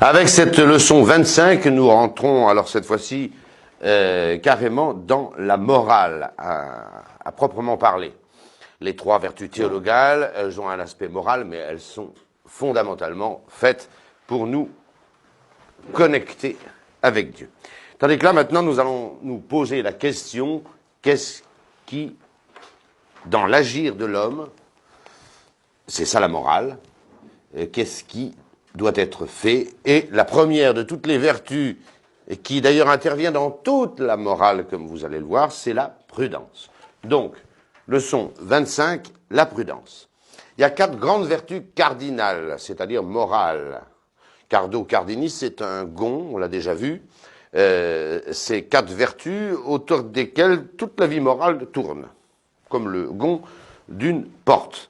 Avec cette leçon 25, nous rentrons alors cette fois-ci carrément dans la morale, à proprement parler. Les trois vertus théologales, elles ont un aspect moral, mais elles sont fondamentalement faites pour nous connecter avec Dieu. Tandis que là, maintenant, nous allons nous poser la question, qu'est-ce qui, dans l'agir de l'homme, c'est ça la morale, qu'est-ce qui doit être fait? Et la première de toutes les vertus, et qui d'ailleurs intervient dans toute la morale, comme vous allez le voir, c'est la prudence. Donc, leçon 25, la prudence. Il y a 4 grandes vertus cardinales, c'est-à-dire morales. Cardo cardinis, c'est un gond, on l'a déjà vu. C'est 4 vertus autour desquelles toute la vie morale tourne, comme le gond d'une porte.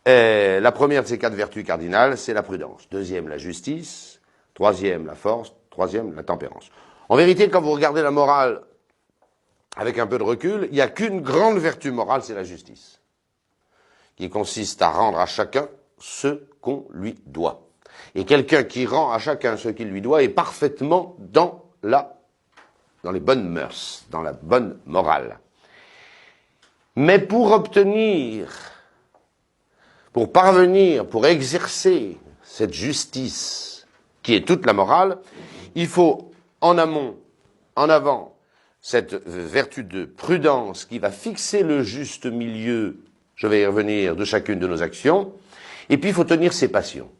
La première de ces 4 vertus cardinales, c'est la prudence. Deuxième, la justice. Troisième, la force. Troisième, la tempérance. En vérité, quand vous regardez la morale avec un peu de recul, il n'y a qu'une grande vertu morale, c'est la justice, qui consiste à rendre à chacun ce qu'on lui doit. Et quelqu'un qui rend à chacun ce qu'il lui doit est parfaitement dans les bonnes mœurs, dans la bonne morale. Mais pour parvenir, pour exercer cette justice qui est toute la morale, il faut en amont, en avant, cette vertu de prudence qui va fixer le juste milieu, je vais y revenir, de chacune de nos actions, et puis il faut tenir ses passions.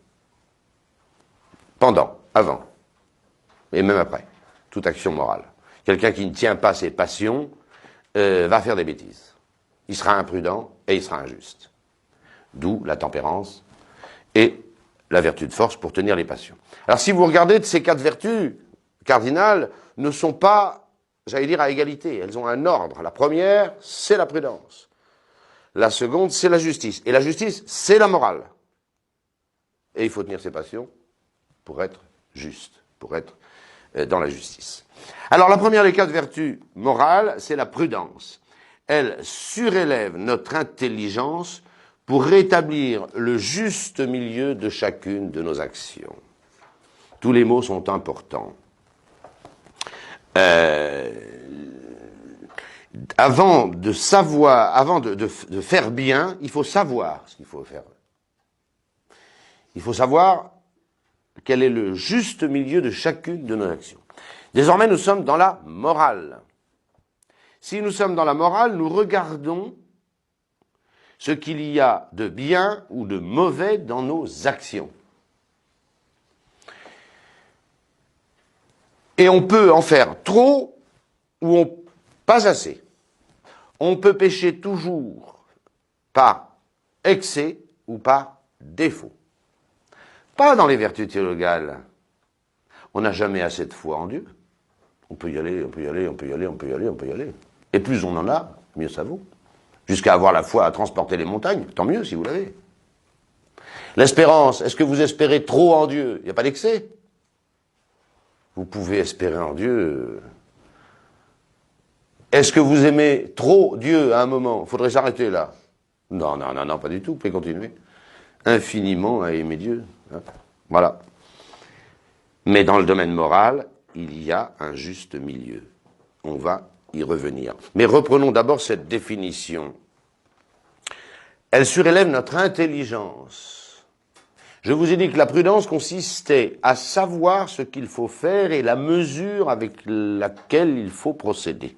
Pendant, avant, et même après, toute action morale. Quelqu'un qui ne tient pas ses passions va faire des bêtises. Il sera imprudent et il sera injuste. D'où la tempérance et la vertu de force pour tenir les passions. Alors si vous regardez, ces 4 vertus cardinales ne sont pas, j'allais dire, à égalité. Elles ont un ordre. La première, c'est la prudence. La seconde, c'est la justice. Et la justice, c'est la morale. Et il faut tenir ses passions pour être juste, pour être dans la justice. Alors la première des 4 vertus morales, c'est la prudence. Elle surélève notre intelligence pour rétablir le juste milieu de chacune de nos actions. Tous les mots sont importants. Avant de faire bien, il faut savoir ce qu'il faut faire. Il faut savoir quel est le juste milieu de chacune de nos actions. Désormais, nous sommes dans la morale. Si nous sommes dans la morale, nous regardons ce qu'il y a de bien ou de mauvais dans nos actions. Et on peut en faire trop ou pas assez. On peut pécher toujours par excès ou par défaut. Pas dans les vertus théologales. On n'a jamais assez de foi en Dieu. On peut y aller, on peut y aller, on peut y aller, on peut y aller, on peut y aller. Et plus on en a, mieux ça vaut. Jusqu'à avoir la foi à transporter les montagnes, tant mieux si vous l'avez. L'espérance, est-ce que vous espérez trop en Dieu? Il n'y a pas d'excès. Vous pouvez espérer en Dieu. Est-ce que vous aimez trop Dieu à un moment? Il faudrait s'arrêter là. Non, pas du tout, vous pouvez continuer. Infiniment à aimer Dieu. Voilà. Mais dans le domaine moral, il y a un juste milieu. On va y revenir. Mais reprenons d'abord cette définition. Elle surélève notre intelligence. Je vous ai dit que la prudence consistait à savoir ce qu'il faut faire et la mesure avec laquelle il faut procéder.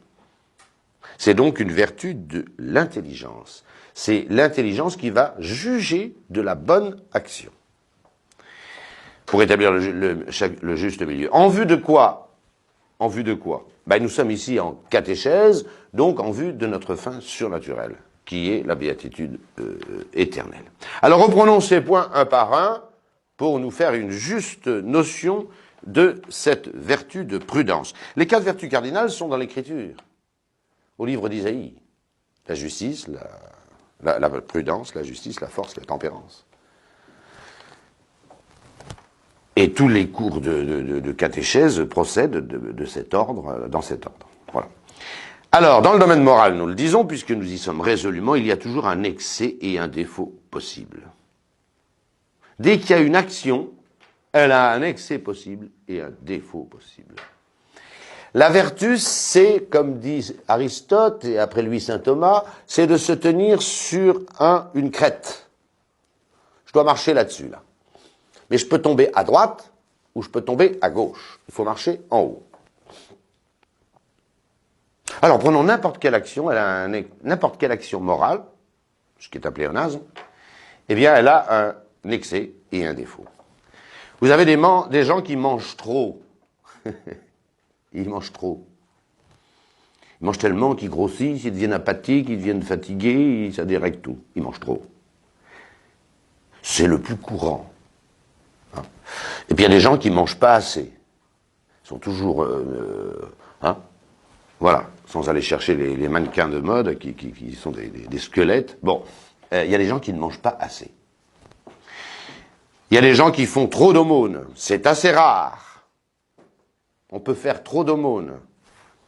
C'est donc une vertu de l'intelligence. C'est l'intelligence qui va juger de la bonne action. Pour établir le juste milieu. En vue de quoi? En vue de quoi? Nous sommes ici en catéchèse, donc en vue de notre fin surnaturelle, qui est la béatitude éternelle. Alors reprenons ces points un par un pour nous faire une juste notion de cette vertu de prudence. Les 4 vertus cardinales sont dans l'Écriture, au livre d'Isaïe. La justice, la prudence, la justice, la force, la tempérance. Et tous les cours de catéchèse procèdent de cet ordre, dans cet ordre. Voilà. Alors, dans le domaine moral, nous le disons, puisque nous y sommes résolument, il y a toujours un excès et un défaut possible. Dès qu'il y a une action, Elle a un excès possible et un défaut possible. La vertu, c'est, comme dit Aristote, et après lui saint Thomas, c'est de se tenir sur une crête. Je dois marcher là-dessus, là. Mais je peux tomber à droite ou je peux tomber à gauche. Il faut marcher en haut. Alors, prenons n'importe quelle action, elle a n'importe quelle action morale, ce qui est appelé un asme, eh bien, elle a un excès et un défaut. Vous avez des gens qui mangent trop. Ils mangent trop. Ils mangent tellement qu'ils grossissent, ils deviennent apathiques, ils deviennent fatigués, ça dérègle tout. Ils mangent trop. C'est le plus courant. Hein. Et puis il y a des gens qui ne mangent pas assez. Ils sont toujours... voilà, sans aller chercher les mannequins de mode qui sont des squelettes. Bon, il y a des gens qui ne mangent pas assez. Il y a des gens qui font trop d'aumônes. C'est assez rare. On peut faire trop d'aumônes.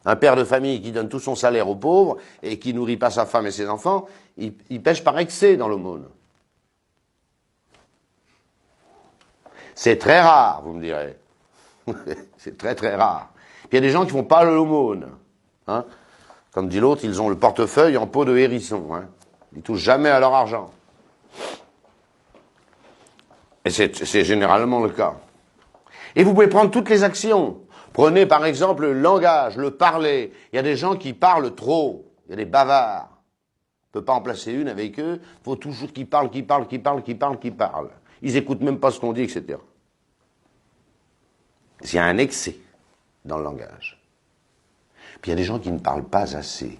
Un père de famille qui donne tout son salaire aux pauvres et qui nourrit pas sa femme et ses enfants, il pêche par excès dans l'aumône. C'est très rare, vous me direz. C'est très très rare. Puis il y a des gens qui font pas l'aumône. Hein. Comme dit l'autre, ils ont le portefeuille en peau de hérisson. Hein. Ils touchent jamais à leur argent. Et c'est généralement le cas. Et vous pouvez prendre toutes les actions. Prenez par exemple le langage, le parler. Il y a des gens qui parlent trop. Il y a des bavards. On ne peut pas en placer une avec eux. Il faut toujours qu'ils parlent. Ils n'écoutent même pas ce qu'on dit, etc. Il y a un excès dans le langage. Puis il y a des gens qui ne parlent pas assez.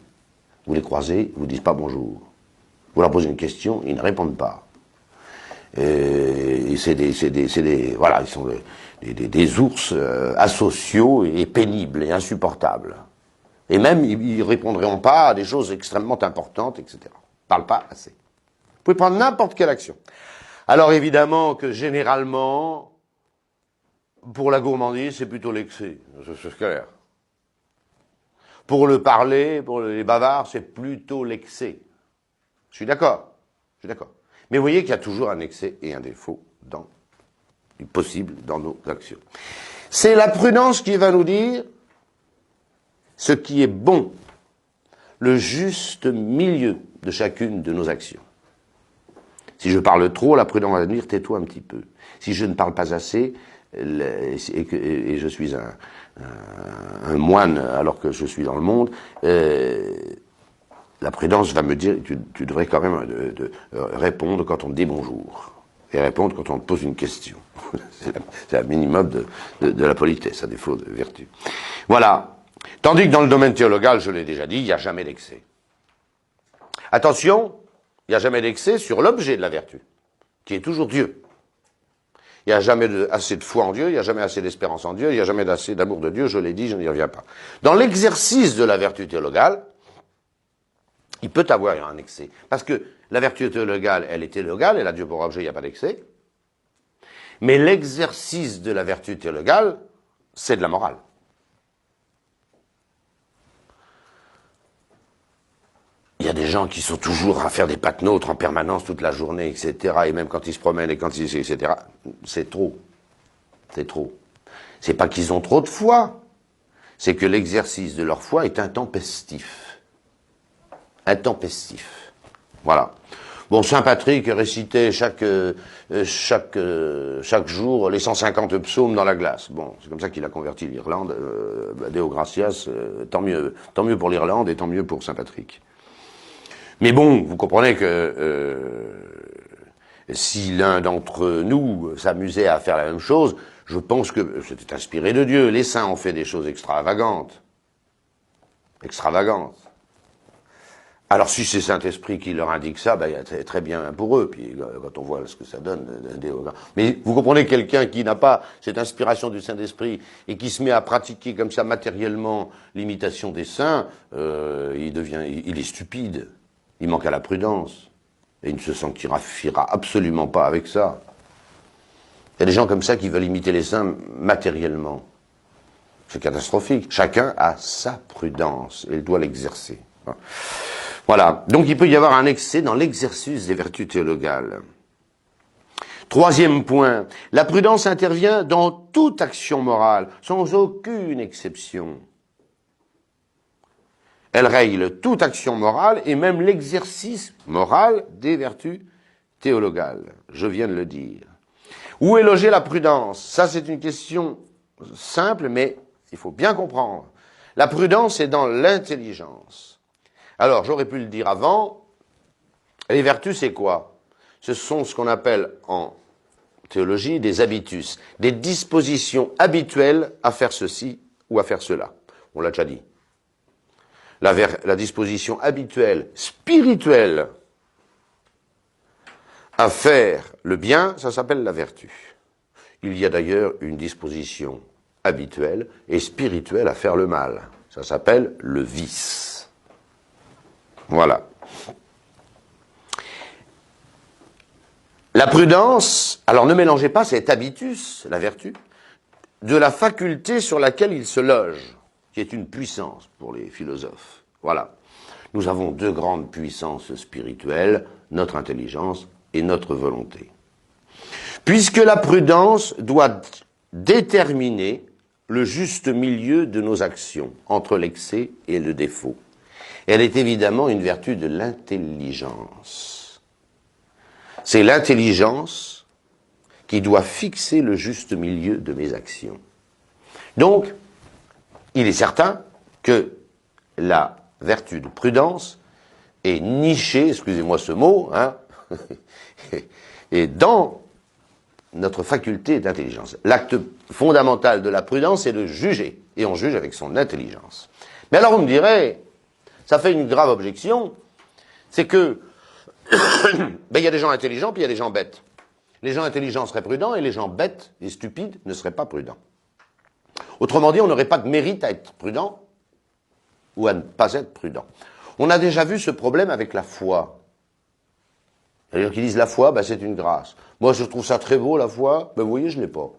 Vous les croisez, ils ne vous disent pas bonjour. Vous leur posez une question, ils ne répondent pas. Et voilà, ils sont des ours asociaux et pénibles et insupportables. Et même, ils ne répondront pas à des choses extrêmement importantes, etc. Ils ne parlent pas assez. Vous pouvez prendre n'importe quelle action. Alors évidemment que généralement, pour la gourmandise, c'est plutôt l'excès. C'est clair. Pour le parler, pour les bavards, c'est plutôt l'excès. Je suis d'accord. Mais vous voyez qu'il y a toujours un excès et un défaut possible dans nos actions. C'est la prudence qui va nous dire ce qui est bon, le juste milieu de chacune de nos actions. Si je parle trop, la prudence va me dire tais-toi un petit peu. Si je ne parle pas assez, et je suis un moine alors que je suis dans le monde, la prudence va me dire tu devrais quand même répondre quand on te dit bonjour et répondre quand on te pose une question. C'est un minimum de la politesse, à défaut de vertu. Voilà. Tandis que dans le domaine théologal, je l'ai déjà dit, il n'y a jamais d'excès. Attention, il n'y a jamais d'excès sur l'objet de la vertu, qui est toujours Dieu. Il n'y a jamais assez de foi en Dieu, il n'y a jamais assez d'espérance en Dieu, il n'y a jamais assez d'amour de Dieu, je l'ai dit, je n'y reviens pas. Dans l'exercice de la vertu théologale, il peut avoir un excès. Parce que la vertu théologale, elle est théologale, elle a Dieu pour objet, il n'y a pas d'excès. Mais l'exercice de la vertu théologale, c'est de la morale. Il y a des gens qui sont toujours à faire des patenôtres en permanence toute la journée, etc. Et même quand ils se promènent et quand ils... etc. C'est trop. C'est trop. C'est pas qu'ils ont trop de foi. C'est que l'exercice de leur foi est intempestif. Intempestif. Voilà. Bon, Saint Patrick récitait chaque jour les 150 psaumes dans la glace. Bon, c'est comme ça qu'il a converti l'Irlande. Deo gratias, tant mieux pour l'Irlande et tant mieux pour Saint Patrick. Mais bon, vous comprenez que si l'un d'entre nous s'amusait à faire la même chose, je pense que c'était inspiré de Dieu. Les saints ont fait des choses extravagantes. Extravagantes. Alors si c'est Saint-Esprit qui leur indique ça, ben, très bien pour eux. Puis quand on voit ce que ça donne, mais vous comprenez, quelqu'un qui n'a pas cette inspiration du Saint-Esprit et qui se met à pratiquer comme ça matériellement l'imitation des saints, il est stupide. Il manque à la prudence. Et il ne se sanctifiera absolument pas avec ça. Il y a des gens comme ça qui veulent imiter les saints matériellement. C'est catastrophique. Chacun a sa prudence et il doit l'exercer. Voilà. Donc il peut y avoir un excès dans l'exercice des vertus théologales. Troisième point, la prudence intervient dans toute action morale, sans aucune exception. Elle règle toute action morale et même l'exercice moral des vertus théologales. Je viens de le dire. Où est logée la prudence? Ça, c'est une question simple, mais il faut bien comprendre. La prudence est dans l'intelligence. Alors, j'aurais pu le dire avant, les vertus, c'est quoi? Ce sont ce qu'on appelle en théologie des habitus, des dispositions habituelles à faire ceci ou à faire cela. On l'a déjà dit. La disposition habituelle, spirituelle, à faire le bien, ça s'appelle la vertu. Il y a d'ailleurs une disposition habituelle et spirituelle à faire le mal. Ça s'appelle le vice. Voilà. La prudence, alors ne mélangez pas cet habitus, la vertu, de la faculté sur laquelle il se loge, qui est une puissance pour les philosophes. Voilà. Nous avons deux grandes puissances spirituelles, notre intelligence et notre volonté. Puisque la prudence doit déterminer le juste milieu de nos actions, entre l'excès et le défaut. Elle est évidemment une vertu de l'intelligence. C'est l'intelligence qui doit fixer le juste milieu de mes actions. Donc, il est certain que la vertu de prudence est nichée, excusez-moi ce mot, et dans notre faculté d'intelligence. L'acte fondamental de la prudence, c'est de juger, et on juge avec son intelligence. Mais alors vous me direz, ça fait une grave objection, c'est que il y a des gens intelligents, puis il y a des gens bêtes. Les gens intelligents seraient prudents, et les gens bêtes et stupides ne seraient pas prudents. Autrement dit, on n'aurait pas de mérite à être prudent, ou à ne pas être prudent. On a déjà vu ce problème avec la foi. C'est-à-dire qu'ils disent la foi, c'est une grâce. Moi, je trouve ça très beau, la foi, vous voyez, je ne l'ai pas.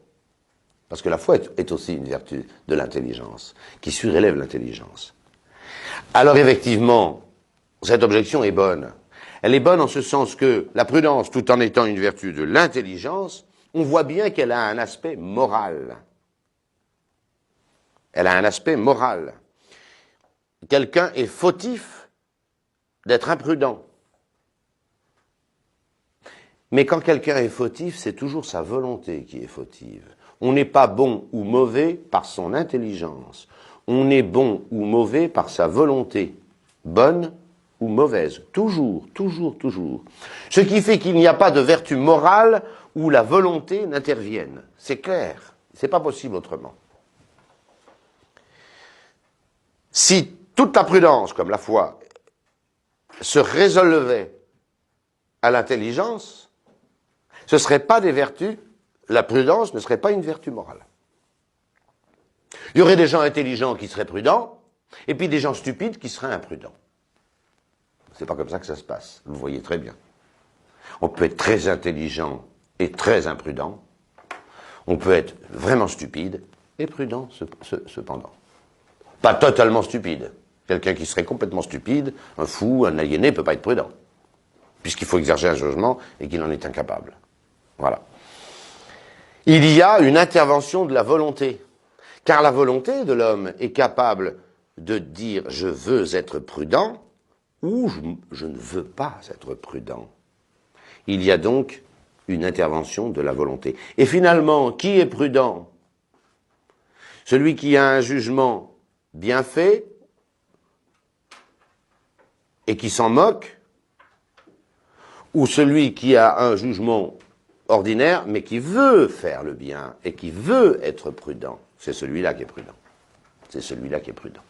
Parce que la foi est aussi une vertu de l'intelligence, qui surélève l'intelligence. Alors effectivement, cette objection est bonne. Elle est bonne en ce sens que la prudence, tout en étant une vertu de l'intelligence, on voit bien qu'elle a un aspect moral. Elle a un aspect moral. Quelqu'un est fautif d'être imprudent. Mais quand quelqu'un est fautif, c'est toujours sa volonté qui est fautive. On n'est pas bon ou mauvais par son intelligence. On est bon ou mauvais par sa volonté, bonne ou mauvaise. Toujours, toujours, toujours. Ce qui fait qu'il n'y a pas de vertu morale où la volonté n'intervienne. C'est clair. C'est pas possible autrement. Si toute la prudence, comme la foi, se résolvait à l'intelligence, ce ne serait pas des vertus, la prudence ne serait pas une vertu morale. Il y aurait des gens intelligents qui seraient prudents, et puis des gens stupides qui seraient imprudents. C'est pas comme ça que ça se passe, vous voyez très bien. On peut être très intelligent et très imprudent, on peut être vraiment stupide et prudent cependant. Pas totalement stupide. Quelqu'un qui serait complètement stupide, un fou, un aliéné, ne peut pas être prudent. Puisqu'il faut exercer un jugement et qu'il en est incapable. Voilà. Il y a une intervention de la volonté. Car la volonté de l'homme est capable de dire « je veux être prudent » ou « je ne veux pas être prudent ». Il y a donc une intervention de la volonté. Et finalement, qui est prudent? Celui qui a un jugement bien fait et qui s'en moque, ou celui qui a un jugement ordinaire mais qui veut faire le bien et qui veut être prudent? C'est celui-là qui est prudent. C'est celui-là qui est prudent.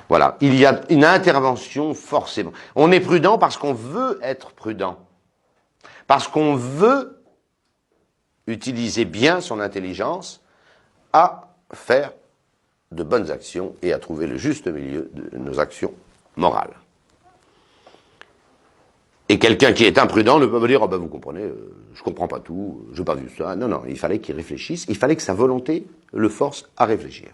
Voilà, il y a une intervention forcément. On est prudent parce qu'on veut être prudent. Parce qu'on veut utiliser bien son intelligence à faire de bonnes actions et à trouver le juste milieu de nos actions morales. Et quelqu'un qui est imprudent ne peut pas dire « vous comprenez, je comprends pas tout, je n'ai pas vu ça ». Non, non, il fallait qu'il réfléchisse, il fallait que sa volonté le force à réfléchir.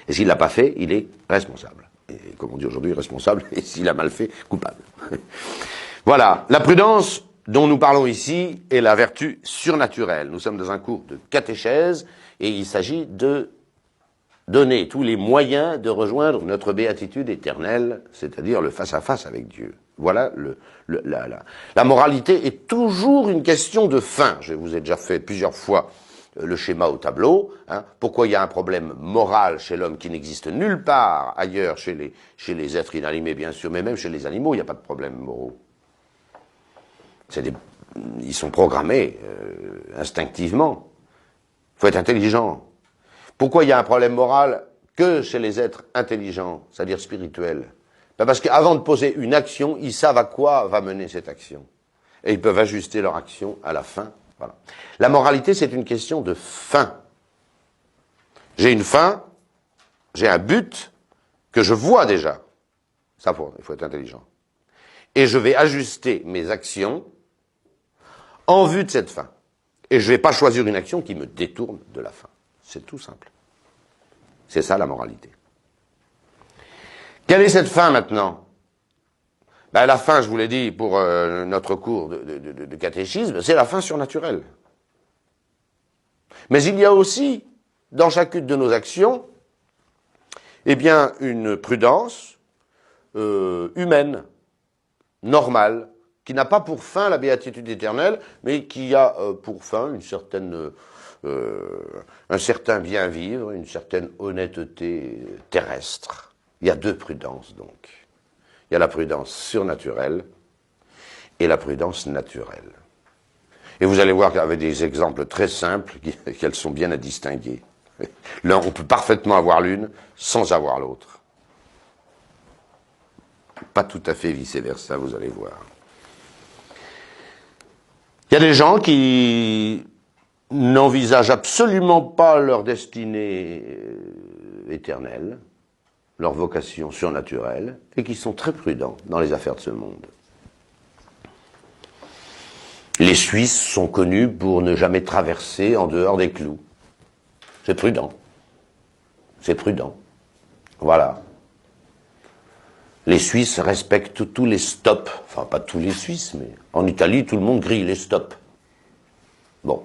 Et s'il ne l'a pas fait, il est responsable. Et comme on dit aujourd'hui, responsable, et s'il a mal fait, coupable. Voilà, la prudence dont nous parlons ici est la vertu surnaturelle. Nous sommes dans un cours de catéchèse et il s'agit de donner tous les moyens de rejoindre notre béatitude éternelle, c'est-à-dire le face-à-face avec Dieu. Voilà, la moralité est toujours une question de fin. Je vous ai déjà fait plusieurs fois le schéma au tableau. Pourquoi il y a un problème moral chez l'homme qui n'existe nulle part ailleurs chez les êtres inanimés, bien sûr, mais même chez les animaux, il n'y a pas de problème moraux. Ils sont programmés instinctivement. Il faut être intelligent. Pourquoi il y a un problème moral que chez les êtres intelligents, c'est-à-dire spirituels? Parce qu'avant de poser une action, ils savent à quoi va mener cette action. Et ils peuvent ajuster leur action à la fin. Voilà. La moralité, c'est une question de fin. J'ai une fin, j'ai un but que je vois déjà. Ça, il faut être intelligent. Et je vais ajuster mes actions en vue de cette fin. Et je ne vais pas choisir une action qui me détourne de la fin. C'est tout simple. C'est ça la moralité. Quelle est cette fin maintenant? La fin, je vous l'ai dit pour notre cours de catéchisme, c'est la fin surnaturelle. Mais il y a aussi, dans chacune de nos actions, eh bien, une prudence humaine, normale, qui n'a pas pour fin la béatitude éternelle, mais qui a pour fin un certain bien-vivre, une certaine honnêteté terrestre. Il y a deux prudences, donc. Il y a la prudence surnaturelle et la prudence naturelle. Et vous allez voir qu'avec des exemples très simples, qu'elles sont bien à distinguer. On peut parfaitement avoir l'une sans avoir l'autre. Pas tout à fait vice-versa, vous allez voir. Il y a des gens qui n'envisagent absolument pas leur destinée éternelle, leur vocation surnaturelle, et qui sont très prudents dans les affaires de ce monde. Les Suisses sont connus pour ne jamais traverser en dehors des clous. C'est prudent. C'est prudent. Voilà. Les Suisses respectent tous les stops. Enfin, pas tous les Suisses, mais en Italie, tout le monde grille les stops. Bon.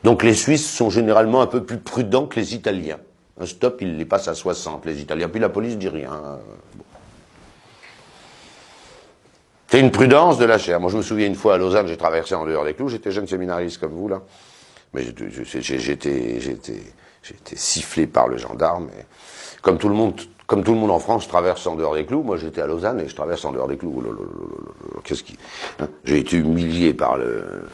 Donc les Suisses sont généralement un peu plus prudents que les Italiens. Un stop, ils les passent à 60, les Italiens. Puis la police dit rien. Bon. C'est une prudence de la chair. Moi, je me souviens une fois à Lausanne, j'ai traversé en dehors des clous. J'étais jeune séminariste comme vous, là. Mais j'étais sifflé par le gendarme. Et comme tout le monde en France traverse en dehors des clous, moi j'étais à Lausanne et je traverse en dehors des clous. Qu'est-ce qui... J'ai été humilié par le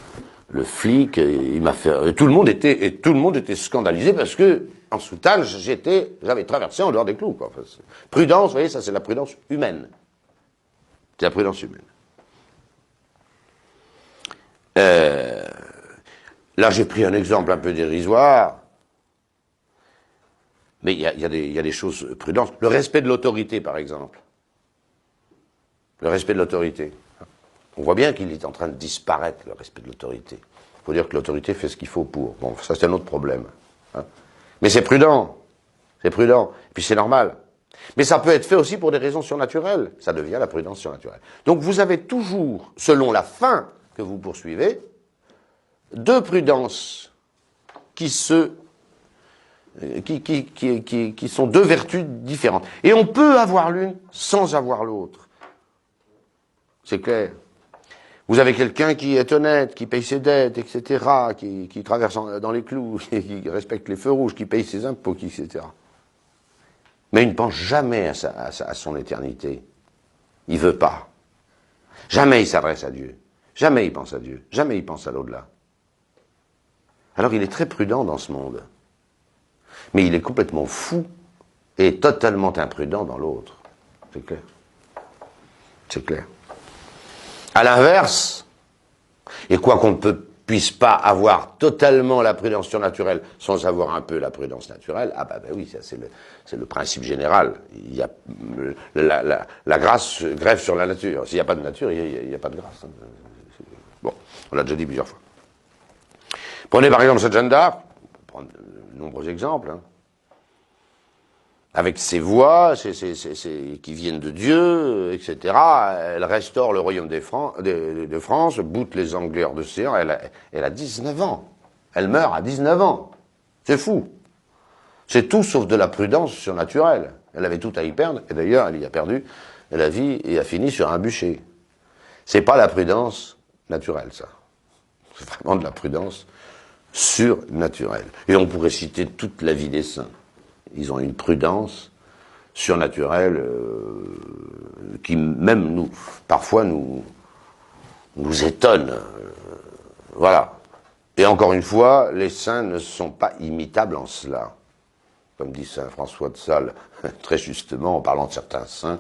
flic. Et il m'a fait... tout le monde était scandalisé parce que en soutane, j'avais traversé en dehors des clous, quoi. Enfin, prudence, vous voyez, ça c'est la prudence humaine. C'est la prudence humaine. Là, j'ai pris un exemple un peu dérisoire, mais il y a des choses prudentes. Le respect de l'autorité, par exemple. Le respect de l'autorité. On voit bien qu'il est en train de disparaître, le respect de l'autorité. Il faut dire que l'autorité fait ce qu'il faut pour. Bon, ça c'est un autre problème. Mais c'est prudent. C'est prudent. Et puis c'est normal. Mais ça peut être fait aussi pour des raisons surnaturelles. Ça devient la prudence surnaturelle. Donc vous avez toujours, selon la fin que vous poursuivez, deux prudences qui sont deux vertus différentes. Et on peut avoir l'une sans avoir l'autre. C'est clair. Vous avez quelqu'un qui est honnête, qui paye ses dettes, etc., qui traverse dans les clous, qui respecte les feux rouges, qui paye ses impôts, etc. Mais il ne pense jamais à son éternité. Il ne veut pas. Jamais il s'adresse à Dieu. Jamais il pense à Dieu. Jamais il pense à l'au-delà. Alors il est très prudent dans ce monde. Mais il est complètement fou et totalement imprudent dans l'autre. C'est clair. C'est clair. À l'inverse, et quoi qu'on ne puisse pas avoir totalement la prudence surnaturelle sans avoir un peu la prudence naturelle, oui, ça c'est le principe général. Il y a la grâce grève sur la nature. S'il n'y a pas de nature, il n'y a pas de grâce. Bon, on l'a déjà dit plusieurs fois. Prenez par exemple cette Jeanne d'Arc, prendre de nombreux exemples. avec ses voies qui viennent de Dieu, etc. Elle restaure le royaume de France, boute les Anglais hors d'océan. Elle a 19 ans. Elle meurt à 19 ans. C'est fou. C'est tout sauf de la prudence surnaturelle. Elle avait tout à y perdre, et d'ailleurs, elle y a perdu la vie et a fini sur un bûcher. C'est pas la prudence naturelle, ça. C'est vraiment de la prudence surnaturelle. Et on pourrait citer toute la vie des saints. Ils ont une prudence surnaturelle qui même parfois nous étonne. Voilà. Et encore une fois, les saints ne sont pas imitables en cela. Comme dit saint François de Sales, très justement, en parlant de certains saints,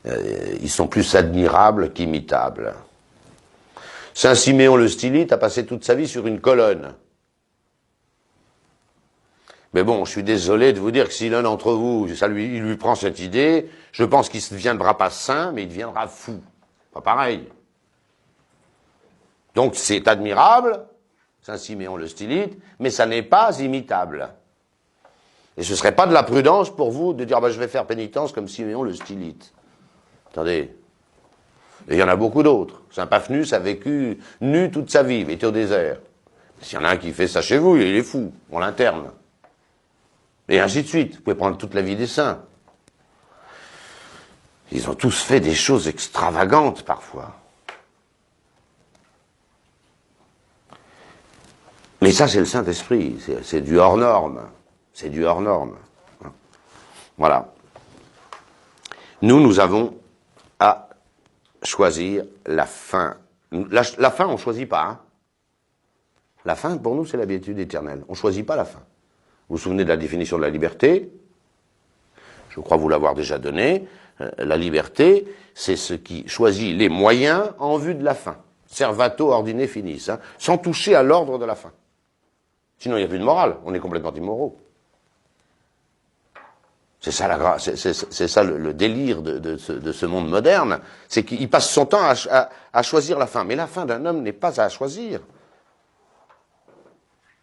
ils sont plus admirables qu'imitables. Saint Siméon le Stylite a passé toute sa vie sur une colonne. Mais bon, je suis désolé de vous dire que si l'un d'entre vous, il lui prend cette idée, je pense qu'il ne deviendra pas saint, mais il deviendra fou. Pas pareil. Donc c'est admirable, Saint Siméon le Stylite, mais ça n'est pas imitable. Et ce ne serait pas de la prudence pour vous de dire je vais faire pénitence comme Siméon le Stylite. Attendez. Et il y en a beaucoup d'autres. Saint Paphnus a vécu nu toute sa vie, il était au désert. S'il y en a un qui fait ça chez vous, il est fou, on l'interne. Et ainsi de suite. Vous pouvez prendre toute la vie des saints. Ils ont tous fait des choses extravagantes parfois. Mais ça, c'est le Saint-Esprit. C'est du hors norme. C'est du hors norme. Voilà. Nous avons à choisir la fin. La fin, on ne choisit pas. Hein. La fin, pour nous, c'est la béatitude éternelle. On ne choisit pas la fin. Vous vous souvenez de la définition de la liberté? Je crois vous l'avoir déjà donnée. La liberté, c'est ce qui choisit les moyens en vue de la fin. Servato ordine finis, hein, sans toucher à l'ordre de la fin. Sinon, il n'y a plus de morale. On est complètement immoraux. C'est ça, c'est ça le délire de ce monde moderne. C'est qu'il passe son temps à choisir la fin. Mais la fin d'un homme n'est pas à choisir.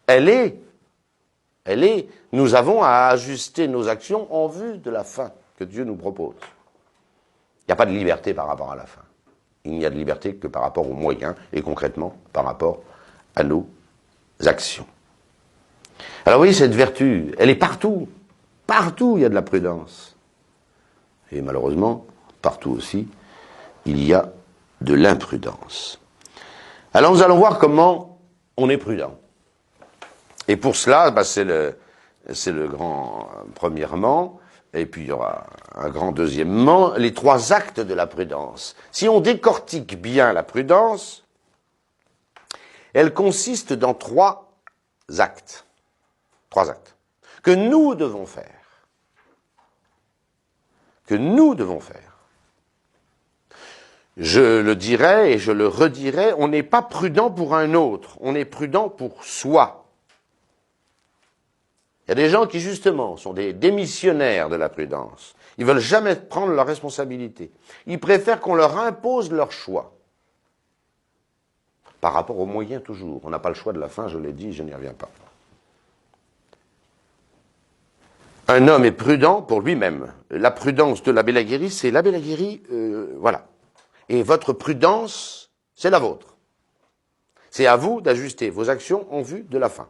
Elle est. Nous avons à ajuster nos actions en vue de la fin que Dieu nous propose. Il n'y a pas de liberté par rapport à la fin. Il n'y a de liberté que par rapport aux moyens et concrètement par rapport à nos actions. Alors oui, cette vertu, elle est partout. Partout, il y a de la prudence. Et malheureusement, partout aussi, il y a de l'imprudence. Alors nous allons voir comment on est prudent. Et pour cela, c'est le grand premièrement, et puis il y aura un grand deuxièmement, les 3 actes de la prudence. Si on décortique bien la prudence, elle consiste dans 3 actes. 3 actes. Que nous devons faire. Que nous devons faire. Je le dirai et je le redirai, on n'est pas prudent pour un autre, on est prudent pour soi. Il y a des gens qui, justement, sont des démissionnaires de la prudence. Ils ne veulent jamais prendre leurs responsabilités. Ils préfèrent qu'on leur impose leur choix. Par rapport aux moyens, toujours. On n'a pas le choix de la fin, je l'ai dit, je n'y reviens pas. Un homme est prudent pour lui-même. La prudence de l'abbé Laguérie, c'est l'abbé Laguérie, voilà. Et votre prudence, c'est la vôtre. C'est à vous d'ajuster vos actions en vue de la fin.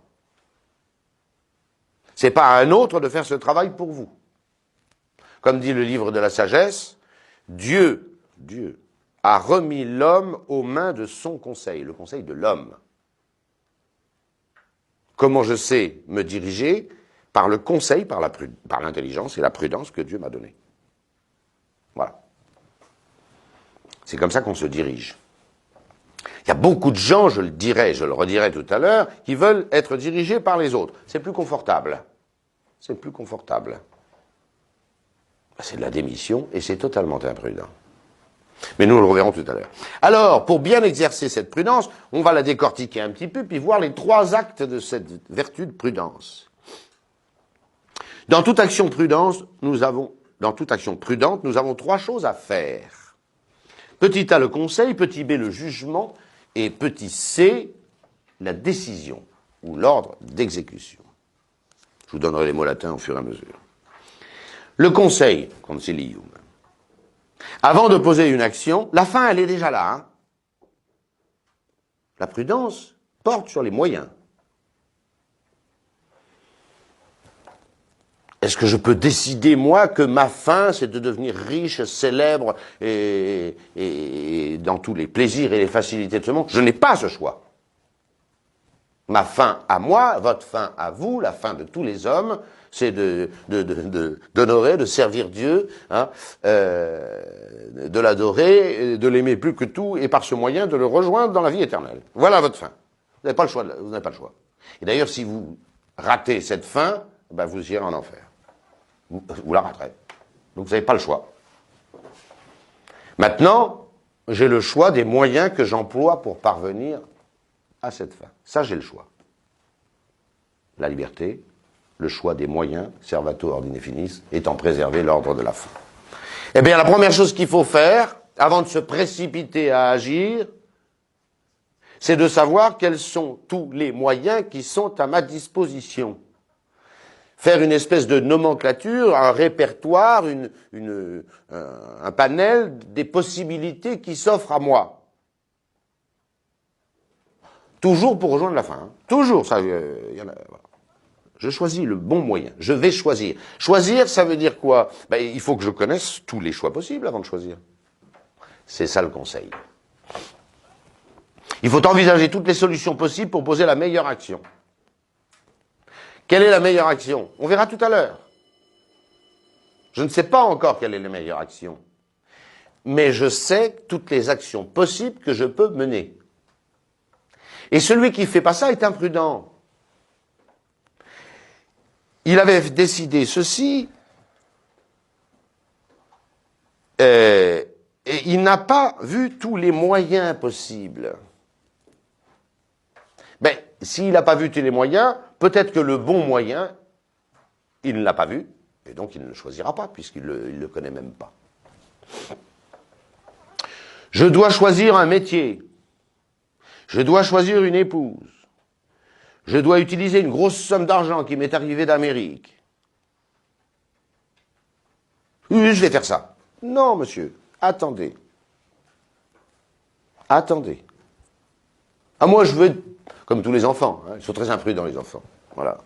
C'est pas à un autre de faire ce travail pour vous. Comme dit le livre de la sagesse, Dieu a remis l'homme aux mains de son conseil, le conseil de l'homme. Comment je sais me diriger? Par le conseil, par l'intelligence et la prudence que Dieu m'a donnée. Voilà. C'est comme ça qu'on se dirige. Il y a beaucoup de gens, je le dirai, je le redirai tout à l'heure, qui veulent être dirigés par les autres. C'est plus confortable. C'est plus confortable. C'est de la démission et c'est totalement imprudent. Mais nous le reverrons tout à l'heure. Alors, pour bien exercer cette prudence, on va la décortiquer un petit peu, puis voir les 3 actes de cette vertu de prudence. Dans toute action prudente, nous avons 3 choses à faire. Petit a, le conseil, petit b, le jugement, et petit c, la décision, ou l'ordre d'exécution. Je vous donnerai les mots latins au fur et à mesure. Le conseil, consilium. Avant de poser une action, la fin, elle est déjà là. Hein. La prudence porte sur les moyens. Est-ce que je peux décider, moi, que ma fin, c'est de devenir riche, célèbre, et dans tous les plaisirs et les facilités de ce monde? Je n'ai pas ce choix. Ma fin à moi, votre fin à vous, la fin de tous les hommes, c'est d'honorer, de servir Dieu, hein, de l'adorer, de l'aimer plus que tout, et par ce moyen de le rejoindre dans la vie éternelle. Voilà votre fin. Vous n'avez pas le choix. Vous n'avez pas le choix. Et d'ailleurs, si vous ratez cette fin, ben vous irez en enfer. Vous la raterez. Donc vous n'avez pas le choix. Maintenant, j'ai le choix des moyens que j'emploie pour parvenir à cette fin. Ça, j'ai le choix. La liberté, le choix des moyens, servato ordine finis, étant préservé l'ordre de la fin. Eh bien, la première chose qu'il faut faire, avant de se précipiter à agir, c'est de savoir quels sont tous les moyens qui sont à ma disposition. Faire une espèce de nomenclature, un répertoire, un panel des possibilités qui s'offrent à moi. Toujours pour rejoindre la fin. Hein. Toujours, ça. Y en a, voilà. Je choisis le bon moyen. Je vais choisir. Choisir, ça veut dire quoi? Ben, il faut que je connaisse tous les choix possibles avant de choisir. C'est ça le conseil. Il faut envisager toutes les solutions possibles pour poser la meilleure action. Quelle est la meilleure action? On verra tout à l'heure. Je ne sais pas encore quelle est la meilleure action. Mais je sais toutes les actions possibles que je peux mener. Et celui qui ne fait pas ça est imprudent. Il avait décidé ceci, et il n'a pas vu tous les moyens possibles. Ben, s'il n'a pas vu tous les moyens, peut-être que le bon moyen, il ne l'a pas vu, et donc il ne le choisira pas, puisqu'il ne le connaît même pas. Je dois choisir un métier. Je dois choisir une épouse. Je dois utiliser une grosse somme d'argent qui m'est arrivée d'Amérique. Oui, je vais faire ça. Non, monsieur, attendez. Attendez. Ah, moi, je veux être, comme tous les enfants, hein, ils sont très imprudents, les enfants. Voilà.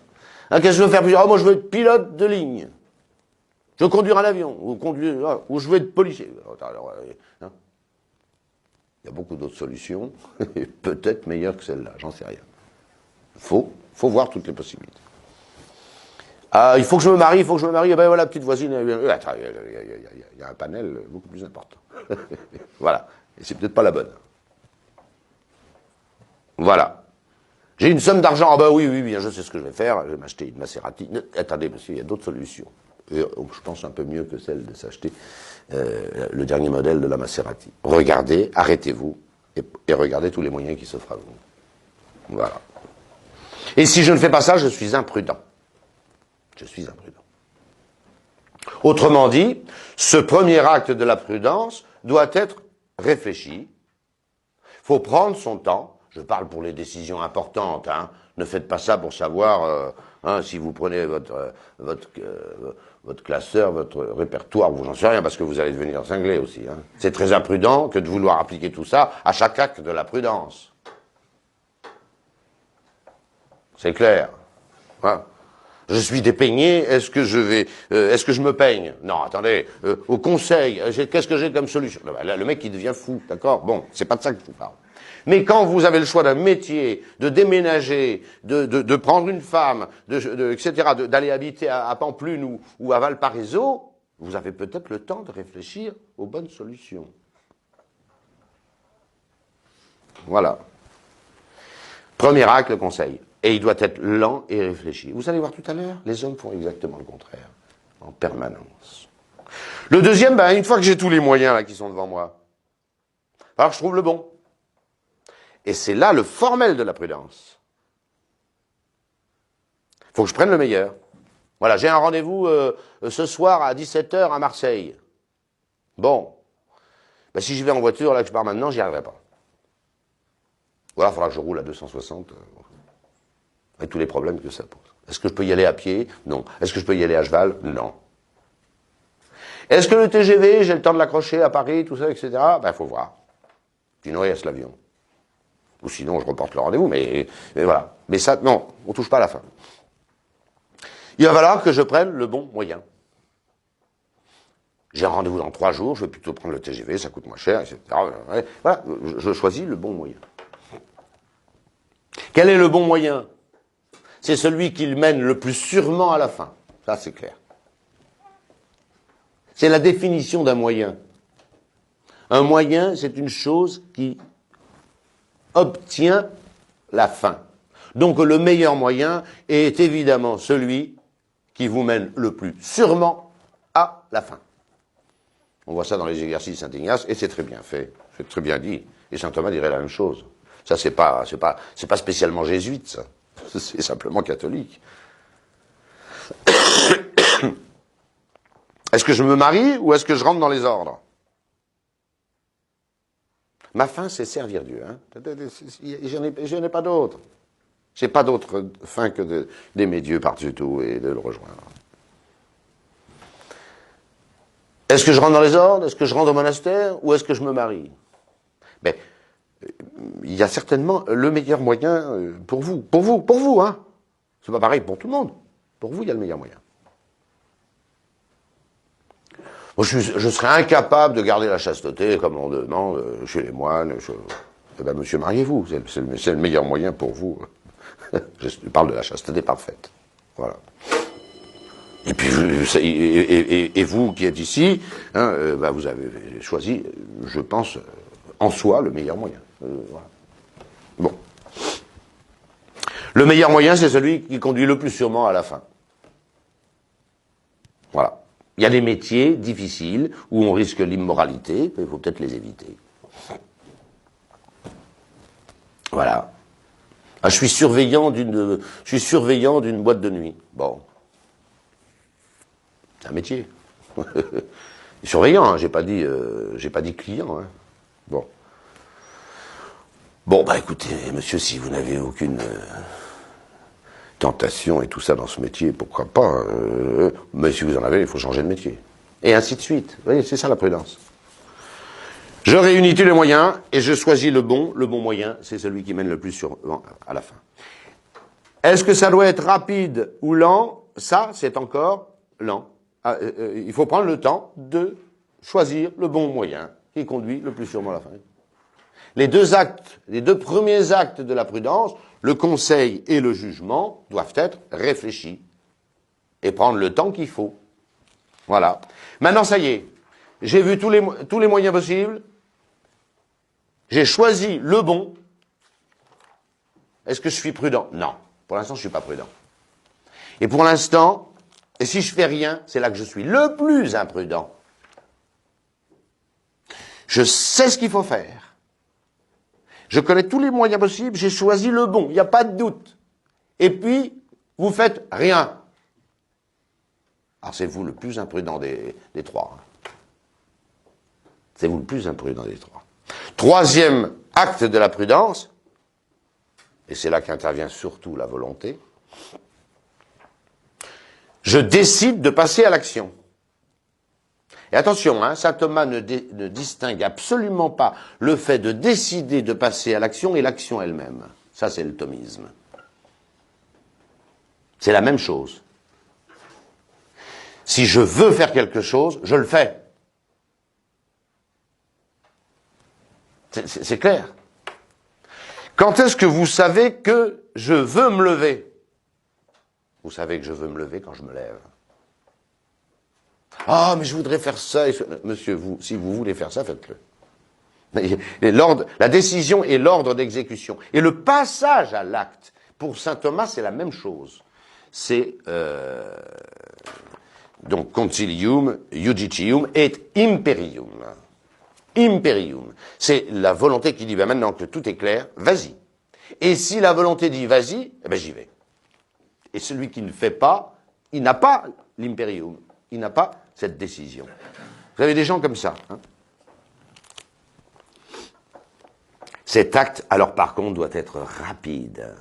Ah, qu'est-ce que je veux faire plus? Ah, moi, je veux être pilote de ligne. Je veux conduire un avion, ou je veux être policier. Hein. Il y a beaucoup d'autres solutions, peut-être meilleures que celle-là, j'en sais rien. Faut voir toutes les possibilités. Ah, il faut que je me marie, eh ben voilà, petite voisine, il y a un panel beaucoup plus important. Voilà, et c'est peut-être pas la bonne. Voilà. J'ai une somme d'argent, ah ben oui, bien, je sais ce que je vais faire, je vais m'acheter une Maserati. Attendez, monsieur, il y a d'autres solutions. Et je pense un peu mieux que celle de s'acheter le dernier modèle de la Maserati. Regardez, arrêtez-vous, et regardez tous les moyens qui s'offrent à vous. Voilà. Et si je ne fais pas ça, je suis imprudent. Je suis imprudent. Autrement dit, ce premier acte de la prudence doit être réfléchi. Il faut prendre son temps. Je parle pour les décisions importantes. Hein. Ne faites pas ça pour savoir si vous prenez votre classeur, votre répertoire, vous n'en savez rien parce que vous allez devenir cinglé aussi. Hein. C'est très imprudent que de vouloir appliquer tout ça à chaque acte de la prudence. C'est clair. Hein. Je suis dépeigné, est-ce que je me peigne? Non, attendez, au conseil, qu'est-ce que j'ai comme solution? Là, le mec, il devient fou, d'accord? Bon, c'est pas de ça que je vous parle. Mais quand vous avez le choix d'un métier, de déménager, de prendre une femme, etc., d'aller habiter à Pampelune ou à Valparaiso, vous avez peut-être le temps de réfléchir aux bonnes solutions. Voilà. Premier acte, le conseil. Et il doit être lent et réfléchi. Vous allez voir tout à l'heure, les hommes font exactement le contraire, en permanence. Le deuxième, une fois que j'ai tous les moyens là qui sont devant moi, alors je trouve le bon. Et c'est là le formel de la prudence. Il faut que je prenne le meilleur. Voilà, j'ai un rendez-vous ce soir à 17h à Marseille. Bon, si j'y vais en voiture, là que je pars maintenant, j'y arriverai pas. Voilà, il faudra que je roule à 260. Avec tous les problèmes que ça pose. Est-ce que je peux y aller à pied? Non. Est-ce que je peux y aller à cheval? Non. Est-ce que le TGV, j'ai le temps de l'accrocher à Paris, tout ça, etc. Ben, faut voir. Sinon, il reste l'avion. Ou sinon, je reporte le rendez-vous, mais voilà. Mais ça, non, on touche pas à la fin. Il va falloir que je prenne le bon moyen. J'ai un rendez-vous dans 3 jours, je vais plutôt prendre le TGV, ça coûte moins cher, etc. Voilà, je choisis le bon moyen. Quel est le bon moyen? C'est celui qui le mène le plus sûrement à la fin. Ça, c'est clair. C'est la définition d'un moyen. Un moyen, c'est une chose qui obtient la fin. Donc le meilleur moyen est évidemment celui qui vous mène le plus sûrement à la fin. On voit ça dans les exercices de Saint-Ignace, et c'est très bien fait, c'est très bien dit. Et saint Thomas dirait la même chose. Ça, c'est pas spécialement jésuite, ça. C'est simplement catholique. Est-ce que je me marie ou est-ce que je rentre dans les ordres? Ma fin, c'est servir Dieu. Hein. Je n'ai pas d'autre. J'ai pas d'autre fin que d'aimer Dieu par-dessus tout et de le rejoindre. Est-ce que je rentre dans les ordres? Est-ce que je rentre au monastère? Ou est-ce que je me marie? Ben, il y a certainement le meilleur moyen pour vous. Pour vous, hein. C'est pas pareil pour tout le monde. Pour vous, il y a le meilleur moyen. Moi, je serais incapable de garder la chasteté comme on demande chez les moines. Eh ben, monsieur, mariez-vous. C'est le meilleur moyen pour vous. Je parle de la chasteté parfaite. Voilà. Et puis, vous qui êtes ici, hein, bah, vous avez choisi, je pense, en soi, le meilleur moyen. Voilà. Bon. Le meilleur moyen, c'est celui qui conduit le plus sûrement à la fin. Voilà. Il y a des métiers difficiles où on risque l'immoralité, il faut peut-être les éviter. Voilà. Ah, je suis surveillant d'une boîte de nuit. Bon. C'est un métier. Surveillant, hein, j'ai pas dit client. Hein. Bon. Bon, bah écoutez, monsieur, si vous n'avez aucune tentation et tout ça dans ce métier, pourquoi pas. Mais si vous en avez, il faut changer de métier. Et ainsi de suite. Vous voyez, c'est ça la prudence. Je réunis tous les moyens et je choisis le bon. Le bon moyen, c'est celui qui mène le plus sûrement à la fin. Est-ce que ça doit être rapide ou lent? Ça, c'est encore lent. Il faut prendre le temps de choisir le bon moyen qui conduit le plus sûrement à la fin. Les deux premiers actes de la prudence, le conseil et le jugement, doivent être réfléchis et prendre le temps qu'il faut. Voilà. Maintenant, ça y est, j'ai vu tous les moyens possibles, j'ai choisi le bon. Est-ce que je suis prudent? Non. Pour l'instant, je ne suis pas prudent. Et pour l'instant, et si je fais rien, c'est là que je suis le plus imprudent. Je sais ce qu'il faut faire. Je connais tous les moyens possibles, j'ai choisi le bon, il n'y a pas de doute. Et puis, vous faites rien. Alors c'est vous le plus imprudent des trois. C'est vous le plus imprudent des trois. Troisième acte de la prudence, et c'est là qu'intervient surtout la volonté, je décide de passer à l'action. Et attention, hein, saint Thomas ne distingue absolument pas le fait de décider de passer à l'action et l'action elle-même. Ça, c'est le thomisme. C'est la même chose. Si je veux faire quelque chose, je le fais. C'est clair. Quand est-ce que vous savez que je veux me lever? Vous savez que je veux me lever quand je me lève. Ah, mais je voudrais faire ça. Monsieur, si vous voulez faire ça, faites-le. La décision est l'ordre d'exécution. Et le passage à l'acte, pour saint Thomas, c'est la même chose. C'est donc concilium, judicium et imperium. Imperium. C'est la volonté qui dit, ben maintenant que tout est clair, vas-y. Et si la volonté dit vas-y, eh ben j'y vais. Et celui qui ne le fait pas, il n'a pas l'imperium. Il n'a pas cette décision. Vous avez des gens comme ça. Hein. Cet acte, alors par contre, doit être rapide.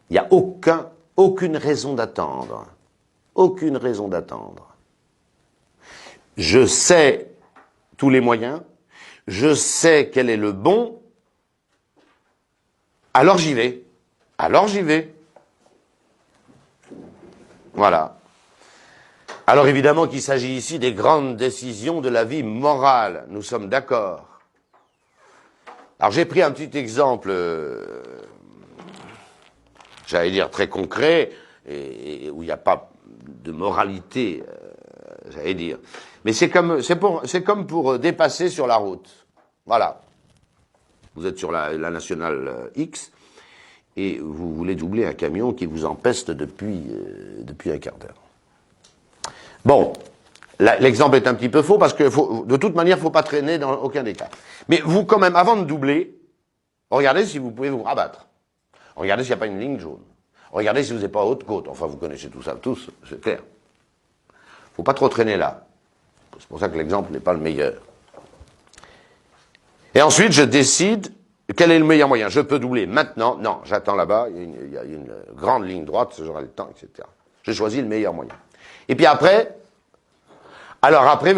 Il n'y a aucune raison d'attendre. Aucune raison d'attendre. je sais tous les moyens, je sais quel est le bon, alors j'y vais. Alors j'y vais. Voilà. Alors évidemment qu'il s'agit ici des grandes décisions de la vie morale. Nous sommes d'accord. Alors j'ai pris un petit exemple, j'allais dire très concret, et où il n'y a pas de moralité, j'allais dire. Mais c'est comme pour dépasser sur la route. Voilà. Vous êtes sur la nationale X, et vous voulez doubler un camion qui vous empeste depuis un quart d'heure. Bon, l'exemple est un petit peu faux parce que de toute manière, il ne faut pas traîner dans aucun des cas. Mais vous, quand même, avant de doubler, regardez si vous pouvez vous rabattre. Regardez s'il n'y a pas une ligne jaune. Regardez si vous n'êtes pas à haute côte. Enfin, vous connaissez tout ça, tous, c'est clair. Il ne faut pas trop traîner là. C'est pour ça que l'exemple n'est pas le meilleur. Et ensuite, je décide quel est le meilleur moyen. Je peux doubler maintenant. Non, j'attends là-bas. Il y a une grande ligne droite, j'aurai le temps, etc. Je choisis le meilleur moyen. Et puis après,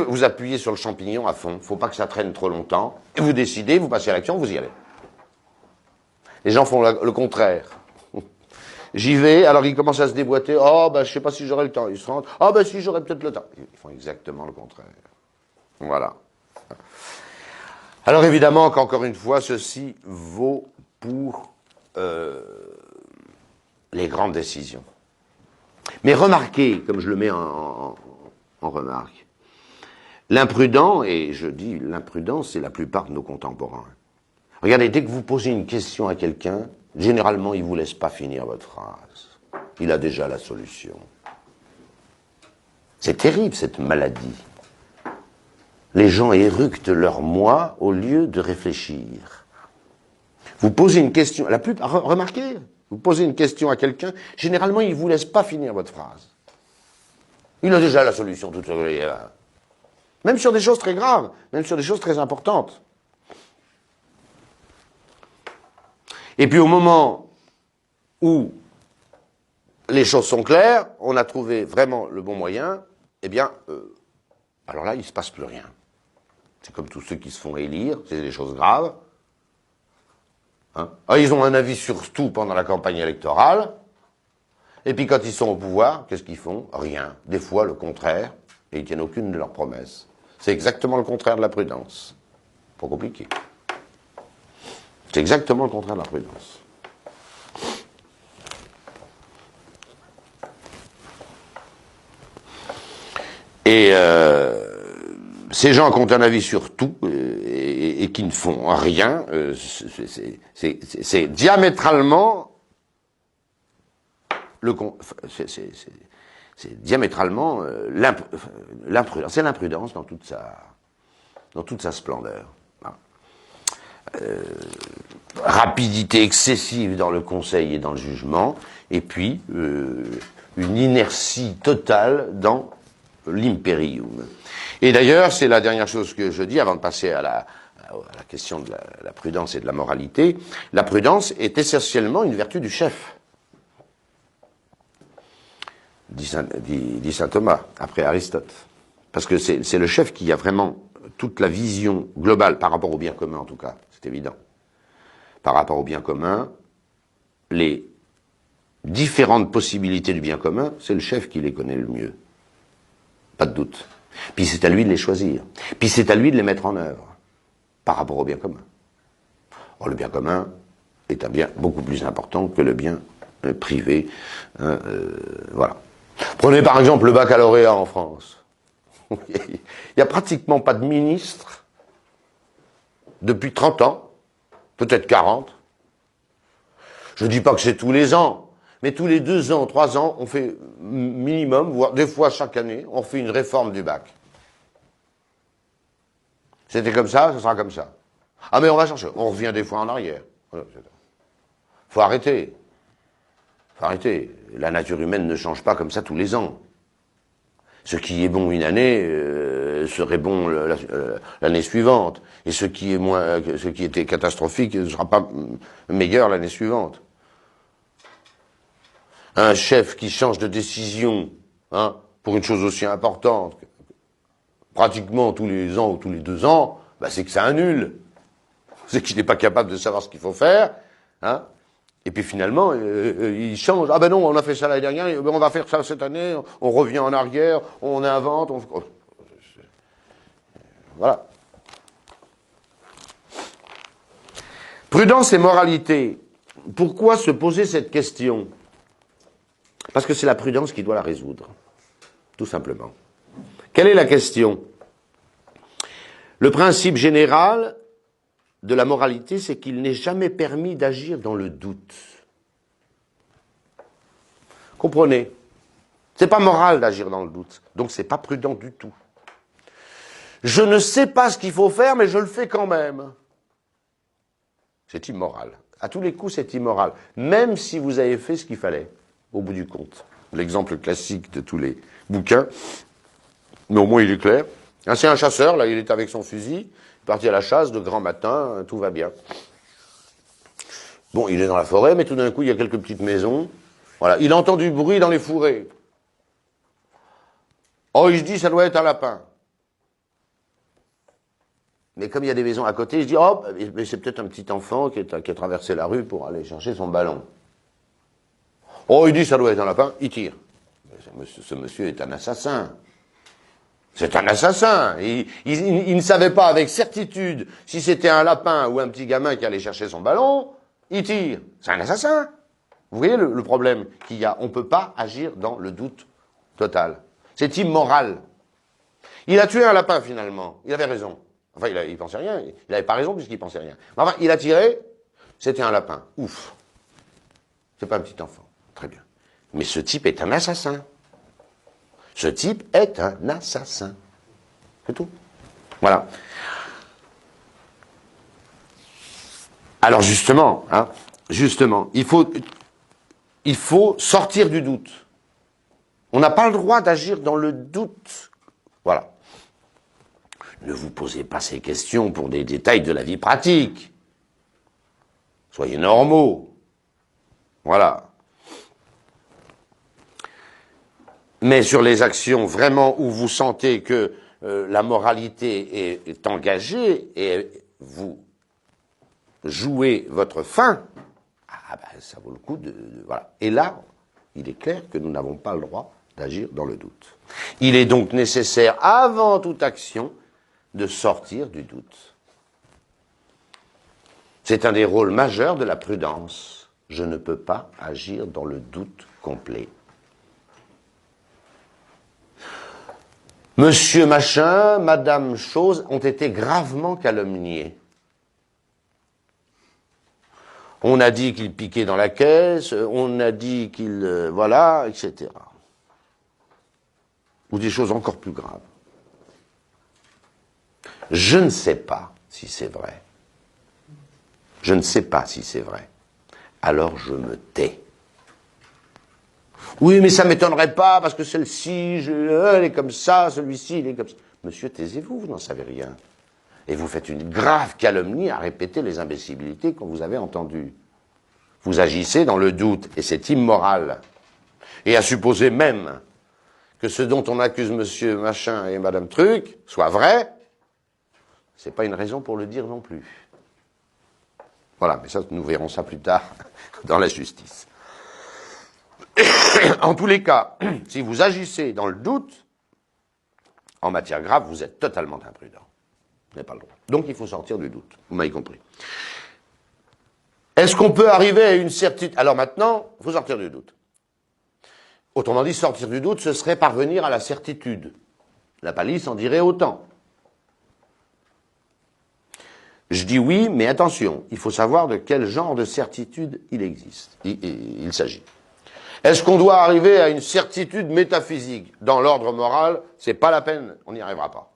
vous appuyez sur le champignon à fond. Il ne faut pas que ça traîne trop longtemps. Et vous décidez, vous passez à l'action, vous y allez. Les gens font le contraire. J'y vais, alors ils commencent à se déboîter. Oh, ben, je sais pas si j'aurai le temps. Ils se rendent. Oh, ben, si, j'aurai peut-être le temps. Ils font exactement le contraire. Voilà. Alors évidemment qu'encore une fois, ceci vaut pour les grandes décisions. Mais remarquez, comme je le mets en remarque, l'imprudent, et je dis l'imprudence, c'est la plupart de nos contemporains. Regardez, dès que vous posez une question à quelqu'un, généralement, il ne vous laisse pas finir votre phrase. Il a déjà la solution. C'est terrible, cette maladie. Les gens éructent leur moi au lieu de réfléchir. Vous posez une question, remarquez, vous posez une question à quelqu'un, généralement, il ne vous laisse pas finir votre phrase. Il a déjà la solution toute seule. Même sur des choses très graves, même sur des choses très importantes. Et puis au moment où les choses sont claires, on a trouvé vraiment le bon moyen, eh bien, alors là, il ne se passe plus rien. C'est comme tous ceux qui se font élire, c'est des choses graves. Hein? Alors, ils ont un avis sur tout pendant la campagne électorale, et puis quand ils sont au pouvoir, qu'est-ce qu'ils font? Rien. Des fois, le contraire, et ils tiennent aucune de leurs promesses. C'est exactement le contraire de la prudence. Pas compliqué. C'est exactement le contraire de la prudence. Et ces gens qui ont un avis sur tout et qui ne font rien, c'est diamétralement c'est diamétralement l'imprudence. C'est l'imprudence dans toute sa splendeur. Rapidité excessive dans le conseil et dans le jugement, et puis une inertie totale dans l'imperium. Et d'ailleurs, c'est la dernière chose que je dis avant de passer à la question de la prudence et de la moralité. La prudence est essentiellement une vertu du chef, dit saint Thomas, après Aristote. Parce que c'est le chef qui a vraiment toute la vision globale, par rapport au bien commun en tout cas, c'est évident. Par rapport au bien commun, les différentes possibilités du bien commun, c'est le chef qui les connaît le mieux. Pas de doute. Puis c'est à lui de les choisir. Puis c'est à lui de les mettre en œuvre, par rapport au bien commun. Or, le bien commun est un bien beaucoup plus important que le bien privé. Voilà. Prenez par exemple le baccalauréat en France. Il n'y a pratiquement pas de ministre depuis 30 ans, peut-être 40. Je ne dis pas que c'est tous les ans, mais tous les 2 ans, 3 ans, on fait minimum, voire des fois chaque année, on fait une réforme du bac. C'était comme ça sera comme ça. Ah mais on va chercher, on revient des fois en arrière. Faut arrêter. Faut arrêter. La nature humaine ne change pas comme ça tous les ans. Ce qui est bon une année serait bon l'année suivante, et ce qui était catastrophique ne sera pas meilleur l'année suivante. Un chef qui change de décision, pour une chose aussi importante, pratiquement tous les ans ou tous les 2 ans, bah, c'est que c'est un nul. C'est qu'il n'est pas capable de savoir ce qu'il faut faire. Hein. Et puis finalement, il change. Ah ben non, on a fait ça l'année dernière, on va faire ça cette année, on revient en arrière, on invente. Voilà. Prudence et moralité. Pourquoi se poser cette question? Parce que c'est la prudence qui doit la résoudre. Tout simplement. Quelle est la question? Le principe général de la moralité, c'est qu'il n'est jamais permis d'agir dans le doute. Comprenez? C'est pas moral d'agir dans le doute, donc c'est pas prudent du tout. Je ne sais pas ce qu'il faut faire, mais je le fais quand même. C'est immoral. À tous les coups, c'est immoral. Même si vous avez fait ce qu'il fallait, au bout du compte. L'exemple classique de tous les bouquins, mais au moins il est clair. C'est un chasseur, là, il est avec son fusil, parti à la chasse de grand matin, tout va bien. Bon, il est dans la forêt, mais tout d'un coup, il y a quelques petites maisons. Voilà, il entend du bruit dans les fourrés. Oh, il se dit, ça doit être un lapin. Mais comme il y a des maisons à côté, il se dit, oh, mais c'est peut-être un petit enfant qui a traversé la rue pour aller chercher son ballon. Oh, il dit, ça doit être un lapin, il tire. Ce monsieur est un assassin. C'est un assassin. Il ne savait pas avec certitude si c'était un lapin ou un petit gamin qui allait chercher son ballon. Il tire. C'est un assassin. Vous voyez le problème qu'il y a. On ne peut pas agir dans le doute total. C'est immoral. Il a tué un lapin finalement. Il avait raison. Enfin, il pensait rien. Il n'avait pas raison puisqu'il pensait rien. Mais enfin, il a tiré. C'était un lapin. Ouf. C'est pas un petit enfant. Très bien. Mais ce type est un assassin. Ce type est un assassin. C'est tout. Voilà. Alors justement, il faut sortir du doute. On n'a pas le droit d'agir dans le doute. Voilà. Ne vous posez pas ces questions pour des détails de la vie pratique. Soyez normaux. Voilà. Mais sur les actions vraiment où vous sentez que la moralité est engagée et vous jouez votre fin, ah ben, ça vaut le coup voilà. Et là, il est clair que nous n'avons pas le droit d'agir dans le doute. Il est donc nécessaire, avant toute action, de sortir du doute. C'est un des rôles majeurs de la prudence. Je ne peux pas agir dans le doute complet. Monsieur Machin, Madame Chose ont été gravement calomniés. On a dit qu'il piquait dans la caisse, on a dit qu'il... voilà, etc. Ou des choses encore plus graves. Je ne sais pas si c'est vrai. Je ne sais pas si c'est vrai. Alors je me tais. Oui, mais ça ne m'étonnerait pas, parce que celle-ci, elle est comme ça, celui-ci, il est comme ça. Monsieur, taisez-vous, vous n'en savez rien. Et vous faites une grave calomnie à répéter les imbécilités que vous avez entendues. Vous agissez dans le doute, et c'est immoral. Et à supposer même que ce dont on accuse monsieur Machin et madame Truc soit vrai, c'est pas une raison pour le dire non plus. Voilà, mais ça, nous verrons ça plus tard dans la justice. En tous les cas, si vous agissez dans le doute, en matière grave, vous êtes totalement imprudent. Vous n'avez pas le droit. Donc il faut sortir du doute. Vous m'avez compris. Est-ce qu'on peut arriver à une certitude? Alors maintenant, il faut sortir du doute. Autrement dit, sortir du doute, ce serait parvenir à la certitude. La palisse en dirait autant. Je dis oui, mais attention, il faut savoir de quel genre de certitude il existe. Il s'agit. Est-ce qu'on doit arriver à une certitude métaphysique? Dans l'ordre moral, c'est pas la peine, on n'y arrivera pas.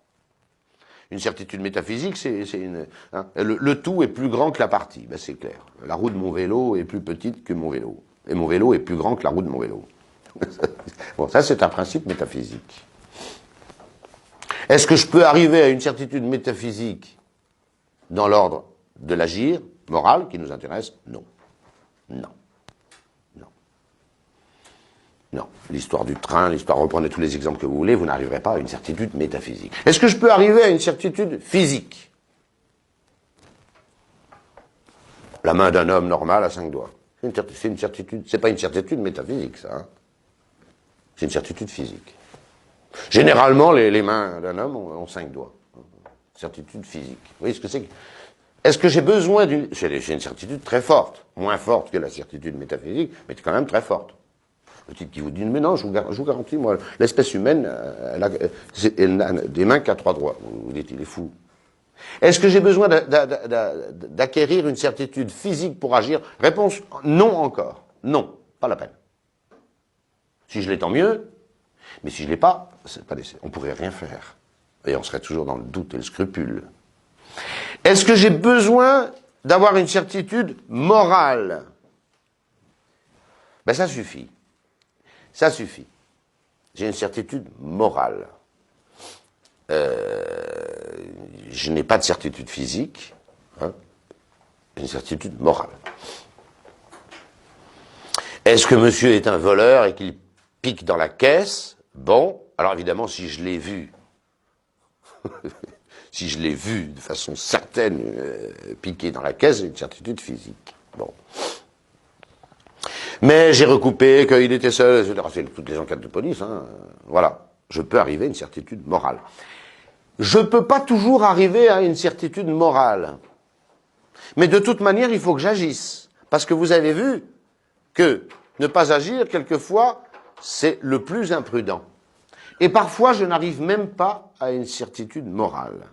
Une certitude métaphysique, le tout est plus grand que la partie, ben c'est clair. La roue de mon vélo est plus petite que mon vélo. Et mon vélo est plus grand que la roue de mon vélo. Bon, ça c'est un principe métaphysique. Est-ce que je peux arriver à une certitude métaphysique dans l'ordre de l'agir moral qui nous intéresse? Non. Non. Non. Non. L'histoire du train, l'histoire, reprenez tous les exemples que vous voulez, vous n'arriverez pas à une certitude métaphysique. Est-ce que je peux arriver à une certitude physique? La main d'un homme normal à 5 doigts. C'est une certitude. C'est pas une certitude métaphysique, ça. Hein. C'est une certitude physique. Généralement, les mains d'un homme ont 5 doigts. Certitude physique. Vous voyez ce que c'est? Est-ce que j'ai besoin d'une... J'ai une certitude très forte. Moins forte que la certitude métaphysique, mais quand même très forte. Le type qui vous dit, mais non, je vous garantis, moi, l'espèce humaine, elle n'a des mains qu'à 3 doigts. Vous dites, il est fou. Est-ce que j'ai besoin d'acquérir une certitude physique pour agir? Réponse, non encore. Non, pas la peine. Si je l'ai, tant mieux. Mais si je l'ai pas, on pourrait rien faire. Et on serait toujours dans le doute et le scrupule. Est-ce que j'ai besoin d'avoir une certitude morale? Ben ça suffit. Ça suffit. J'ai une certitude morale. Je n'ai pas de certitude physique. Hein, j'ai une certitude morale. Est-ce que monsieur est un voleur et qu'il pique dans la caisse? Bon, alors évidemment, si je l'ai vu, si je l'ai vu de façon certaine piquer dans la caisse, j'ai une certitude physique. Bon. Mais j'ai recoupé qu'il était seul, c'est toutes les enquêtes de police, hein, voilà. Je peux arriver à une certitude morale. Je ne peux pas toujours arriver à une certitude morale. Mais de toute manière, il faut que j'agisse. Parce que vous avez vu que ne pas agir, quelquefois, c'est le plus imprudent. Et parfois, je n'arrive même pas à une certitude morale.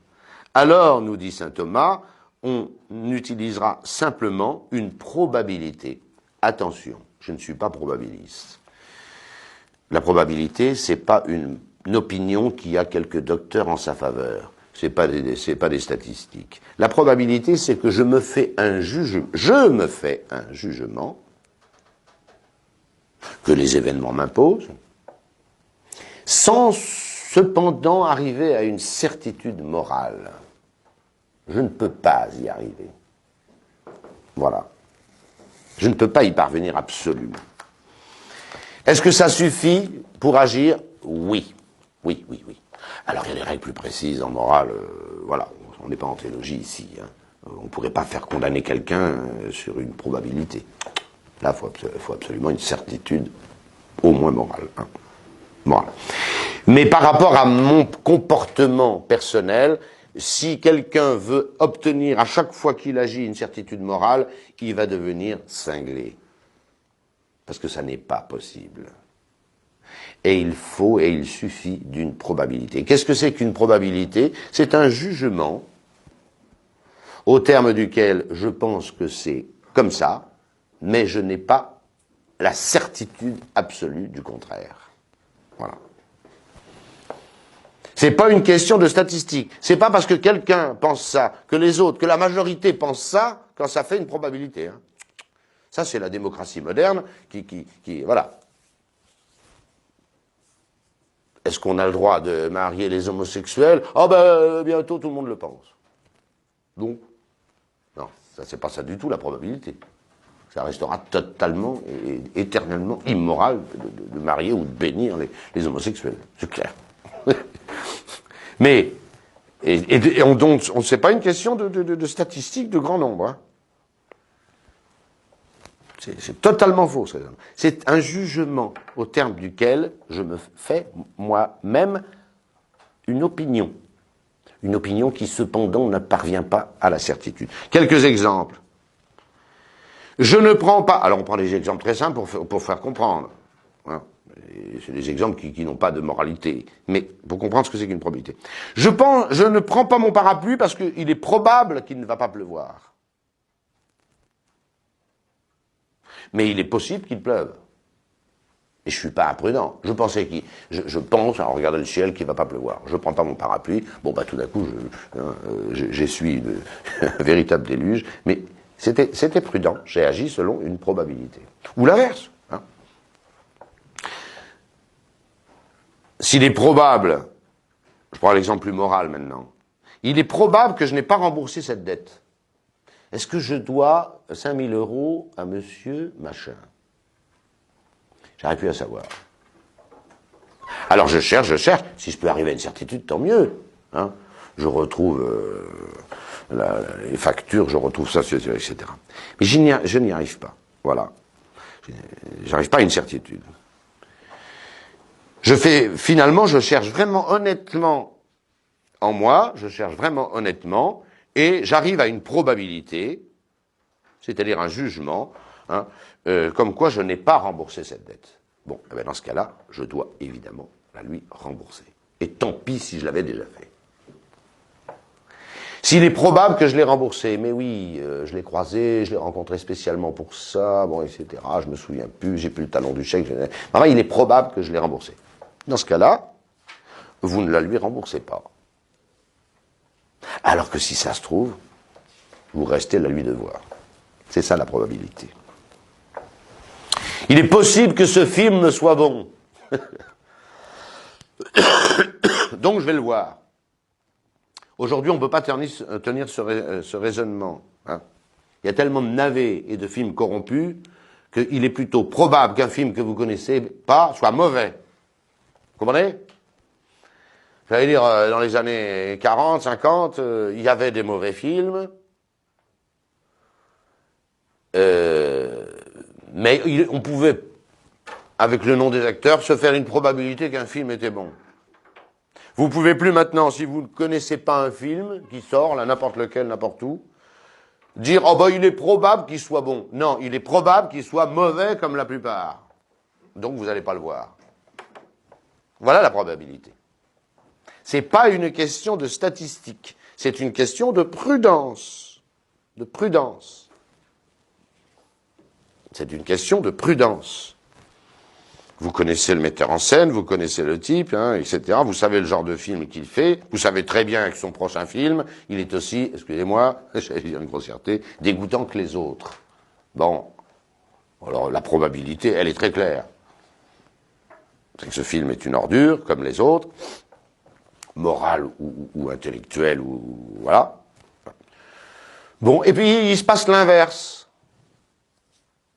Alors, nous dit saint Thomas, on utilisera simplement une probabilité. Attention, je ne suis pas probabiliste. La probabilité, c'est pas une opinion qui a quelques docteurs en sa faveur. C'est pas des statistiques. La probabilité, c'est que je me fais un jugement, que les événements m'imposent, sans cependant arriver à une certitude morale. Je ne peux pas y arriver. Voilà. Je ne peux pas y parvenir absolument. Est-ce que ça suffit pour agir? Oui. Oui, oui, oui. Alors il y a des règles plus précises en morale, voilà, on n'est pas en théologie ici. Hein. On ne pourrait pas faire condamner quelqu'un sur une probabilité. Là, il faut absolument une certitude, au moins morale. Hein. Morale. Mais par rapport à mon comportement personnel, si quelqu'un veut obtenir à chaque fois qu'il agit une certitude morale, il va devenir cinglé. Parce que ça n'est pas possible. Et il suffit d'une probabilité. Qu'est-ce que c'est qu'une probabilité? C'est un jugement au terme duquel je pense que c'est comme ça, mais je n'ai pas la certitude absolue du contraire. Voilà. C'est pas une question de statistique. C'est pas parce que quelqu'un pense ça, que les autres, que la majorité pense ça, quand ça fait une probabilité. Hein. Ça, c'est la démocratie moderne qui voilà. Est-ce qu'on a le droit de marier les homosexuels? Ah ben, bientôt tout le monde le pense. Donc, non, ça c'est pas ça du tout la probabilité. Ça restera totalement et éternellement immoral de marier ou de bénir les homosexuels. C'est clair. Mais, c'est pas une question de statistiques de grand nombre. Hein. C'est totalement faux. C'est un jugement au terme duquel je me fais moi-même une opinion. Une opinion qui cependant ne parvient pas à la certitude. Quelques exemples. Je ne prends pas... Alors on prend des exemples très simples pour faire comprendre. Hein. C'est des exemples qui n'ont pas de moralité. Mais pour comprendre ce que c'est qu'une probabilité. Je ne prends pas mon parapluie parce qu'il est probable qu'il ne va pas pleuvoir. Mais il est possible qu'il pleuve. Et je ne suis pas imprudent. Je pense, en regardant le ciel, qu'il ne va pas pleuvoir. Je ne prends pas mon parapluie. Bon, bah, tout d'un coup, j'essuie un véritable déluge. Mais c'était prudent. J'ai agi selon une probabilité. Ou l'inverse. Hein. S'il est probable, je prends l'exemple plus moral maintenant, il est probable que je n'ai pas remboursé cette dette. Est-ce que je dois 5 000 € à monsieur machin? J'aurais pu à savoir. Alors je cherche, si je peux arriver à une certitude, tant mieux. Hein. Je retrouve les factures, je retrouve ça, etc. Mais je n'y arrive pas. Voilà. J'arrive pas à une certitude. Finalement, je cherche vraiment honnêtement en moi, et j'arrive à une probabilité, c'est-à-dire un jugement, hein, comme quoi je n'ai pas remboursé cette dette. Bon, eh bien dans ce cas-là, je dois évidemment la lui rembourser. Et tant pis si je l'avais déjà fait. S'il est probable que je l'ai remboursé, mais oui, je l'ai croisé, je l'ai rencontré spécialement pour ça, bon, etc., je me souviens plus, j'ai plus le talon du chèque, enfin, il est probable que je l'ai remboursé. Dans ce cas-là, vous ne la lui remboursez pas. Alors que si ça se trouve, vous restez la lui devoir. C'est ça la probabilité. Il est possible que ce film me soit bon. Donc je vais le voir. Aujourd'hui, on ne peut pas tenir ce raisonnement. Hein. Il y a tellement de navets et de films corrompus qu'il est plutôt probable qu'un film que vous connaissez pas soit mauvais. Vous comprenez? J'allais dire, dans les années 40, 50, il y avait des mauvais films, mais on pouvait, avec le nom des acteurs, se faire une probabilité qu'un film était bon. Vous ne pouvez plus maintenant, si vous ne connaissez pas un film qui sort, là, n'importe lequel, n'importe où, dire « Oh ben il est probable qu'il soit bon ». Non, il est probable qu'il soit mauvais comme la plupart. Donc vous n'allez pas le voir. Voilà la probabilité. C'est pas une question de statistique, c'est une question de prudence. De prudence. C'est une question de prudence. Vous connaissez le metteur en scène, vous connaissez le type, hein, etc. Vous savez le genre de film qu'il fait. Vous savez très bien que son prochain film, il est aussi, excusez-moi, j'allais dire une grossièreté, dégoûtant que les autres. Bon. Alors la probabilité, elle est très claire. C'est que ce film est une ordure, comme les autres, morale ou intellectuelle, ou voilà. Bon, et puis il se passe l'inverse.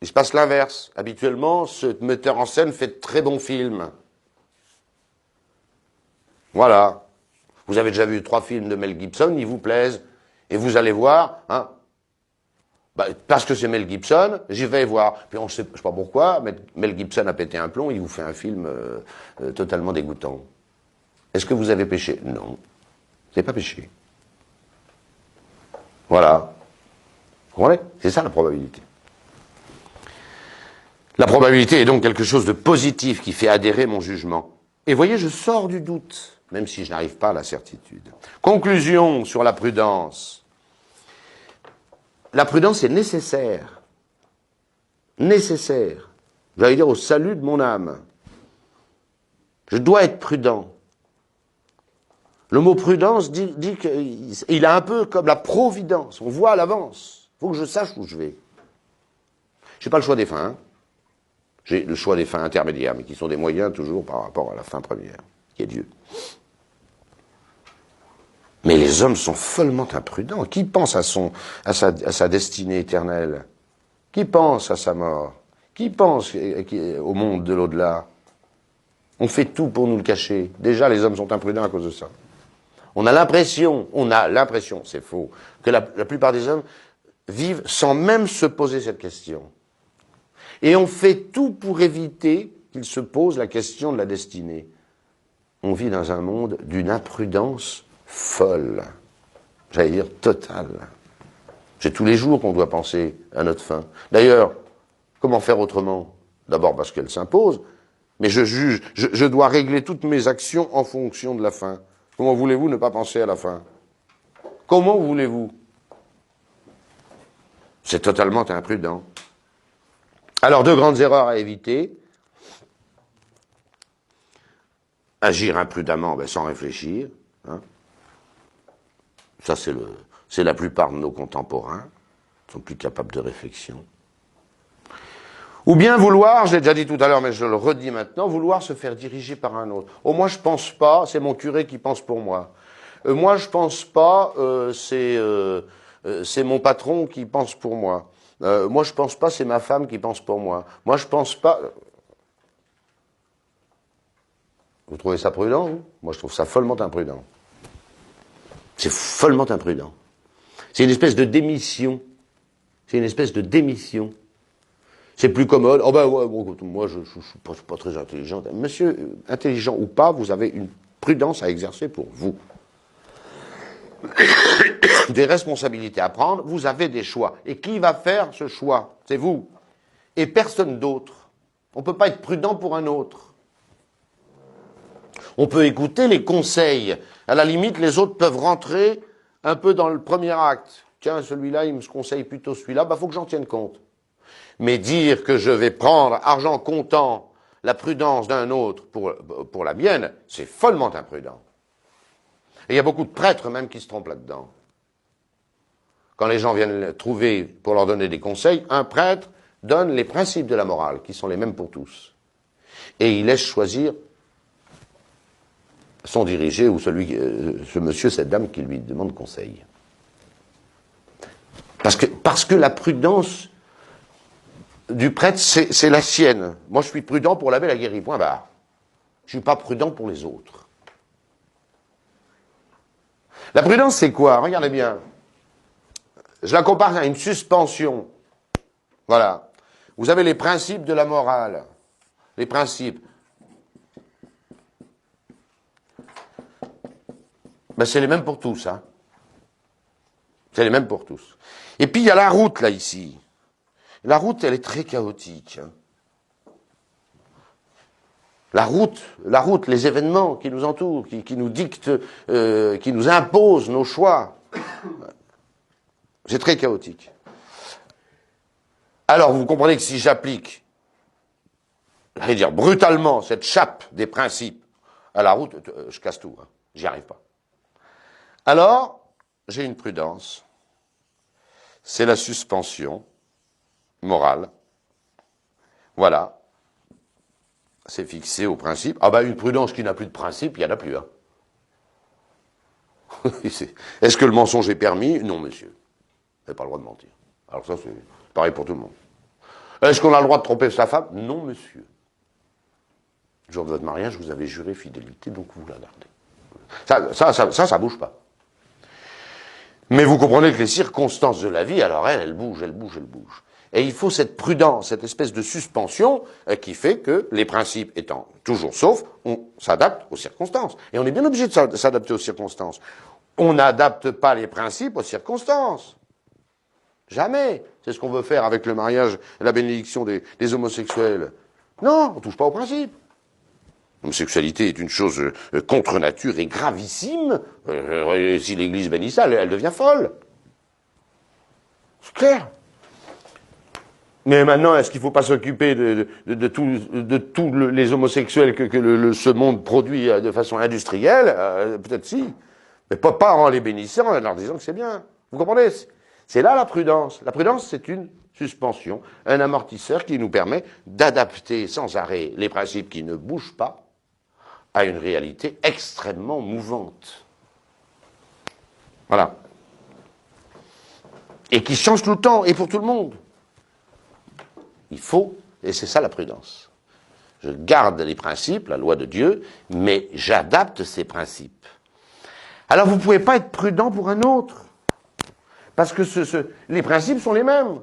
Il se passe l'inverse. Habituellement, ce metteur en scène fait de très bons films. Voilà. Vous avez déjà vu 3 films de Mel Gibson, ils vous plaisent. Et vous allez voir, hein, parce que c'est Mel Gibson, j'y vais voir. Puis on sait, je sais pas pourquoi, mais Mel Gibson a pété un plomb, il vous fait un film totalement dégoûtant. Est-ce que vous avez péché? Non. Vous n'avez pas péché. Voilà. Vous comprenez? C'est ça la probabilité. La probabilité est donc quelque chose de positif qui fait adhérer mon jugement. Et voyez, je sors du doute, même si je n'arrive pas à la certitude. Conclusion sur la prudence. La prudence est nécessaire. Nécessaire. J'allais dire au salut de mon âme. Je dois être prudent. Le mot prudence dit qu'il a un peu comme la providence. On voit à l'avance. Il faut que je sache où je vais. Je n'ai pas le choix des fins. Hein. J'ai le choix des fins intermédiaires, mais qui sont des moyens toujours par rapport à la fin première, qui est Dieu. Mais les hommes sont follement imprudents. Qui pense à sa destinée éternelle? Qui pense à sa mort? Qui pense au monde de l'au-delà? On fait tout pour nous le cacher. Déjà, les hommes sont imprudents à cause de ça. On a l'impression, c'est faux, que la plupart des hommes vivent sans même se poser cette question. Et on fait tout pour éviter qu'ils se posent la question de la destinée. On vit dans un monde d'une imprudence folle, j'allais dire totale. C'est tous les jours qu'on doit penser à notre fin. D'ailleurs, comment faire autrement? D'abord parce qu'elle s'impose, mais je dois régler toutes mes actions en fonction de la fin. Comment voulez-vous ne pas penser à la fin? Comment voulez-vous? C'est totalement imprudent. Alors, 2 grandes erreurs à éviter. Agir imprudemment, sans réfléchir. Hein. Ça, c'est la plupart de nos contemporains. Ils sont plus capables de réflexion. Ou bien vouloir, je l'ai déjà dit tout à l'heure, mais je le redis maintenant, vouloir se faire diriger par un autre. Oh, moi, je pense pas, c'est mon curé qui pense pour moi. Moi, je pense pas, c'est mon patron qui pense pour moi. Moi, je pense pas, c'est ma femme qui pense pour moi. Moi, je pense pas. Vous trouvez ça prudent, vous? Moi, je trouve ça follement imprudent. C'est follement imprudent. C'est une espèce de démission. C'est une espèce de démission. C'est plus commode. Oh ben, ouais, bon, moi, je suis pas très intelligent. Monsieur, intelligent ou pas, vous avez une prudence à exercer pour vous. Des responsabilités à prendre, vous avez des choix. Et qui va faire ce choix? C'est vous. Et personne d'autre. On ne peut pas être prudent pour un autre. On peut écouter les conseils. À la limite, les autres peuvent rentrer un peu dans le premier acte. Tiens, celui-là, il me conseille plutôt celui-là, bah, faut que j'en tienne compte. Mais dire que je vais prendre argent comptant la prudence d'un autre pour la mienne, c'est follement imprudent. Et il y a beaucoup de prêtres même qui se trompent là-dedans. Quand les gens viennent trouver pour leur donner des conseils, un prêtre donne les principes de la morale, qui sont les mêmes pour tous. Et il laisse choisir son dirigé ou ce monsieur, cette dame qui lui demande conseil. Parce que la prudence du prêtre, c'est la sienne. Moi, je suis prudent pour la belle, la guérie, point barre. Je suis pas prudent pour les autres. La prudence, c'est quoi? Regardez bien. Je la compare à une suspension. Voilà. Vous avez les principes de la morale. Les principes. Ben, c'est les mêmes pour tous, hein. C'est les mêmes pour tous. Et puis, il y a la route, là, ici. La route, elle est très chaotique. Hein. La route, les événements qui nous entourent, qui nous dictent, qui nous imposent nos choix. C'est très chaotique. Alors, vous comprenez que si j'applique, j'allais dire brutalement, cette chape des principes à la route, je casse tout. Hein. J'y arrive pas. Alors, j'ai une prudence. C'est la suspension morale. Voilà. C'est fixé au principe. Ah ben, une prudence qui n'a plus de principe, il n'y en a plus. Hein. Est-ce que le mensonge est permis? Non, monsieur. Vous n'avez pas le droit de mentir. Alors ça, c'est pareil pour tout le monde. Est-ce qu'on a le droit de tromper sa femme? Non, monsieur. Le jour de votre mariage, vous avez juré fidélité, donc vous la gardez. Ça bouge pas. Mais vous comprenez que les circonstances de la vie, alors elles bougent. Et il faut cette prudence, cette espèce de suspension qui fait que les principes étant toujours saufs, on s'adapte aux circonstances. Et on est bien obligé de s'adapter aux circonstances. On n'adapte pas les principes aux circonstances. Jamais. C'est ce qu'on veut faire avec le mariage et la bénédiction des homosexuels. Non, on ne touche pas aux principes. L'homosexualité est une chose contre nature et gravissime. Si l'Église bénit ça, elle devient folle. C'est clair. Mais maintenant, est-ce qu'il ne faut pas s'occuper de tous les homosexuels que ce monde produit de façon industrielle? Peut-être si. Mais pas en les bénissant, en leur disant que c'est bien. Vous comprenez? C'est là la prudence. La prudence, c'est une suspension, un amortisseur qui nous permet d'adapter sans arrêt les principes qui ne bougent pas à une réalité extrêmement mouvante. Voilà. Et qui change tout le temps, et pour tout le monde. Il faut, et c'est ça la prudence. Je garde les principes, la loi de Dieu, mais j'adapte ces principes. Alors vous ne pouvez pas être prudent pour un autre. Parce que les principes sont les mêmes.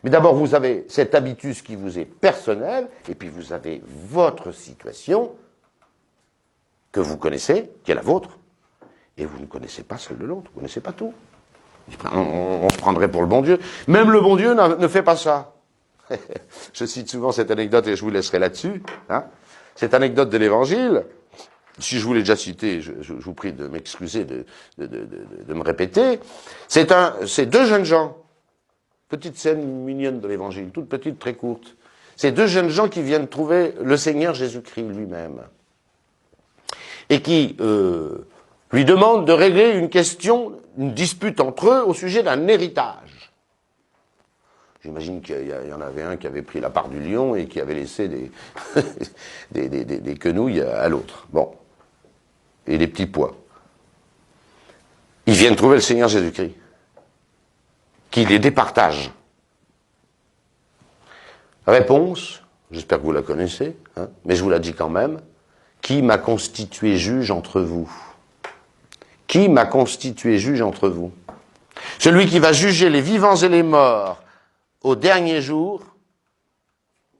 Mais d'abord, vous avez cet habitus qui vous est personnel, et puis vous avez votre situation que vous connaissez, qui est la vôtre, et vous ne connaissez pas celle de l'autre, vous ne connaissez pas tout. On se prendrait pour le bon Dieu. Même le bon Dieu ne fait pas ça. Je cite souvent cette anecdote et je vous laisserai là-dessus. Hein. Cette anecdote de l'Évangile, si je vous l'ai déjà citée, je vous prie de m'excuser de me répéter. C'est deux jeunes gens, petite scène mignonne de l'Évangile, toute petite, très courte. C'est deux jeunes gens qui viennent trouver le Seigneur Jésus-Christ lui-même et qui lui demandent de régler une question, une dispute entre eux au sujet d'un héritage. J'imagine qu'il y en avait un qui avait pris la part du lion et qui avait laissé des quenouilles à l'autre. Bon. Et des petits pois. Ils viennent trouver le Seigneur Jésus-Christ, qui les départage. Réponse, j'espère que vous la connaissez, hein, mais je vous la dis quand même, Qui m'a constitué juge entre vous? Qui m'a constitué juge entre vous? Celui qui va juger les vivants et les morts au dernier jour,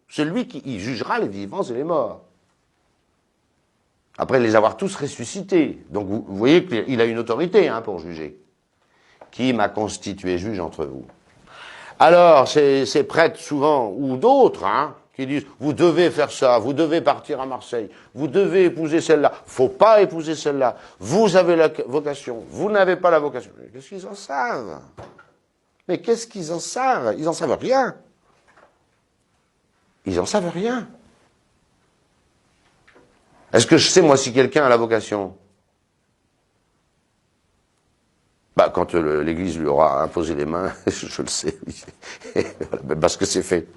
celui qui jugera les vivants et les morts. Après les avoir tous ressuscités. Donc vous voyez qu'il a une autorité pour juger. Qui m'a constitué juge entre vous? Alors, ces prêtres souvent, ou d'autres, qui disent, vous devez faire ça, vous devez partir à Marseille, vous devez épouser celle-là, faut pas épouser celle-là, vous avez la vocation, vous n'avez pas la vocation. Qu'est-ce qu'ils en savent? Mais qu'est-ce qu'ils en savent? Ils en savent rien. Ils en savent rien. Est-ce que je sais, moi, si quelqu'un a la vocation? Quand l'Église lui aura imposé les mains, je le sais, parce que c'est fait,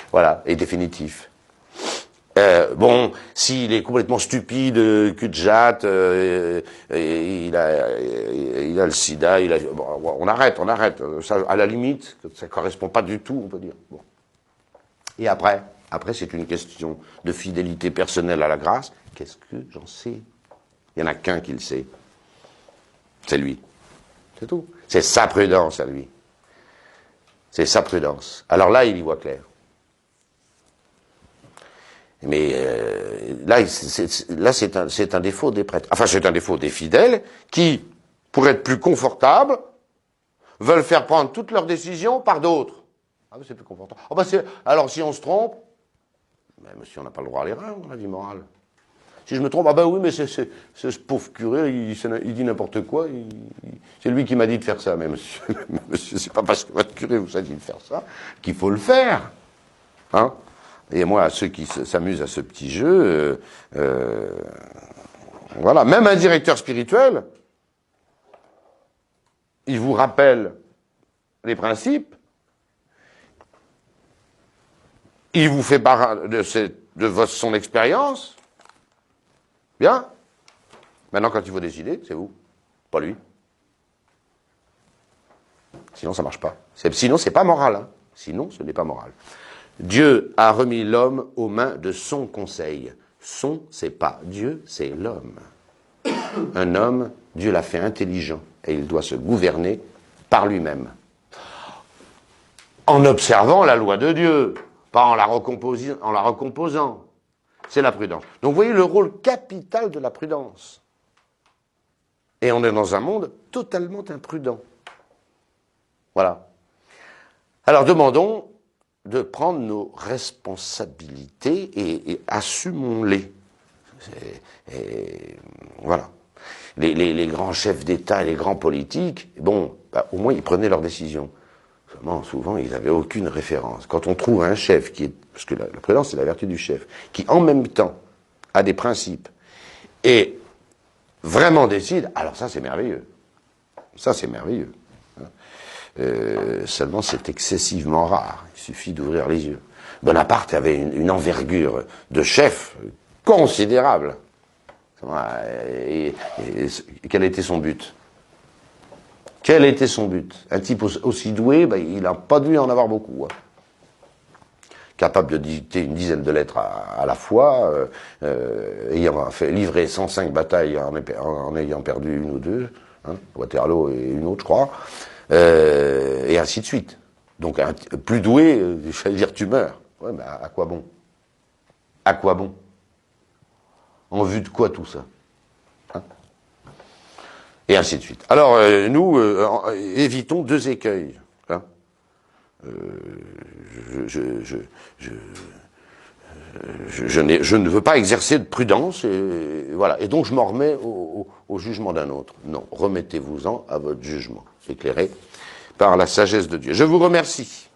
voilà, et définitif. S'il est complètement stupide, cul-de-jatte, il a le sida, on arrête, ça, à la limite, ça correspond pas du tout, on peut dire. Bon. Et après c'est une question de fidélité personnelle à la grâce. Qu'est-ce que j'en sais? Il y en a qu'un qui le sait, c'est lui. C'est tout. C'est sa prudence à lui. C'est sa prudence. Alors là, il y voit clair. Mais là, c'est un défaut des prêtres. Enfin, c'est un défaut des fidèles qui, pour être plus confortables, veulent faire prendre toutes leurs décisions par d'autres. Ah, mais c'est plus confortable. Alors, si on se trompe, monsieur, on n'a pas le droit à l'erreur dans la vie morale. Si je me trompe, oui, mais c'est ce pauvre curé, il dit n'importe quoi, c'est lui qui m'a dit de faire ça. Mais monsieur, c'est pas parce que votre curé vous a dit de faire ça qu'il faut le faire. Et moi, à ceux qui s'amusent à ce petit jeu, voilà, même un directeur spirituel, il vous rappelle les principes, il vous fait part de son expérience. Bien. Maintenant, quand il faut décider, c'est vous, pas lui. Sinon, ça marche pas. Sinon, c'est pas moral. Sinon, ce n'est pas moral. Dieu a remis l'homme aux mains de son conseil. Son, c'est pas Dieu, c'est l'homme. Un homme, Dieu l'a fait intelligent et il doit se gouverner par lui-même. En observant la loi de Dieu, pas en la recomposant. C'est la prudence. Donc vous voyez le rôle capital de la prudence. Et on est dans un monde totalement imprudent. Voilà. Alors demandons de prendre nos responsabilités et assumons-les. Voilà. Les grands chefs d'État et les grands politiques, au moins ils prenaient leurs décisions. Seulement, souvent, ils n'avaient aucune référence. Quand on trouve un chef parce que la prudence, c'est la vertu du chef, qui en même temps a des principes et vraiment décide, alors ça, c'est merveilleux. Ça, c'est merveilleux. Seulement, c'est excessivement rare. Il suffit d'ouvrir les yeux. Bonaparte avait une envergure de chef considérable. Et quel était son but? Quel était son but? Un type aussi doué, il n'a pas dû en avoir beaucoup. Capable de dicter une dizaine de lettres à la fois, ayant livré 105 batailles en ayant perdu une ou deux, Waterloo et une autre, je crois, et ainsi de suite. Donc, plus doué, j'allais dire tu meurs. Ouais, mais à quoi bon? À quoi bon? En vue de quoi tout ça? Et ainsi de suite. Alors, nous, évitons deux écueils. Je ne veux pas exercer de prudence, voilà. Et donc je m'en remets au jugement d'un autre. Non, remettez-vous-en à votre jugement, éclairé par la sagesse de Dieu. Je vous remercie.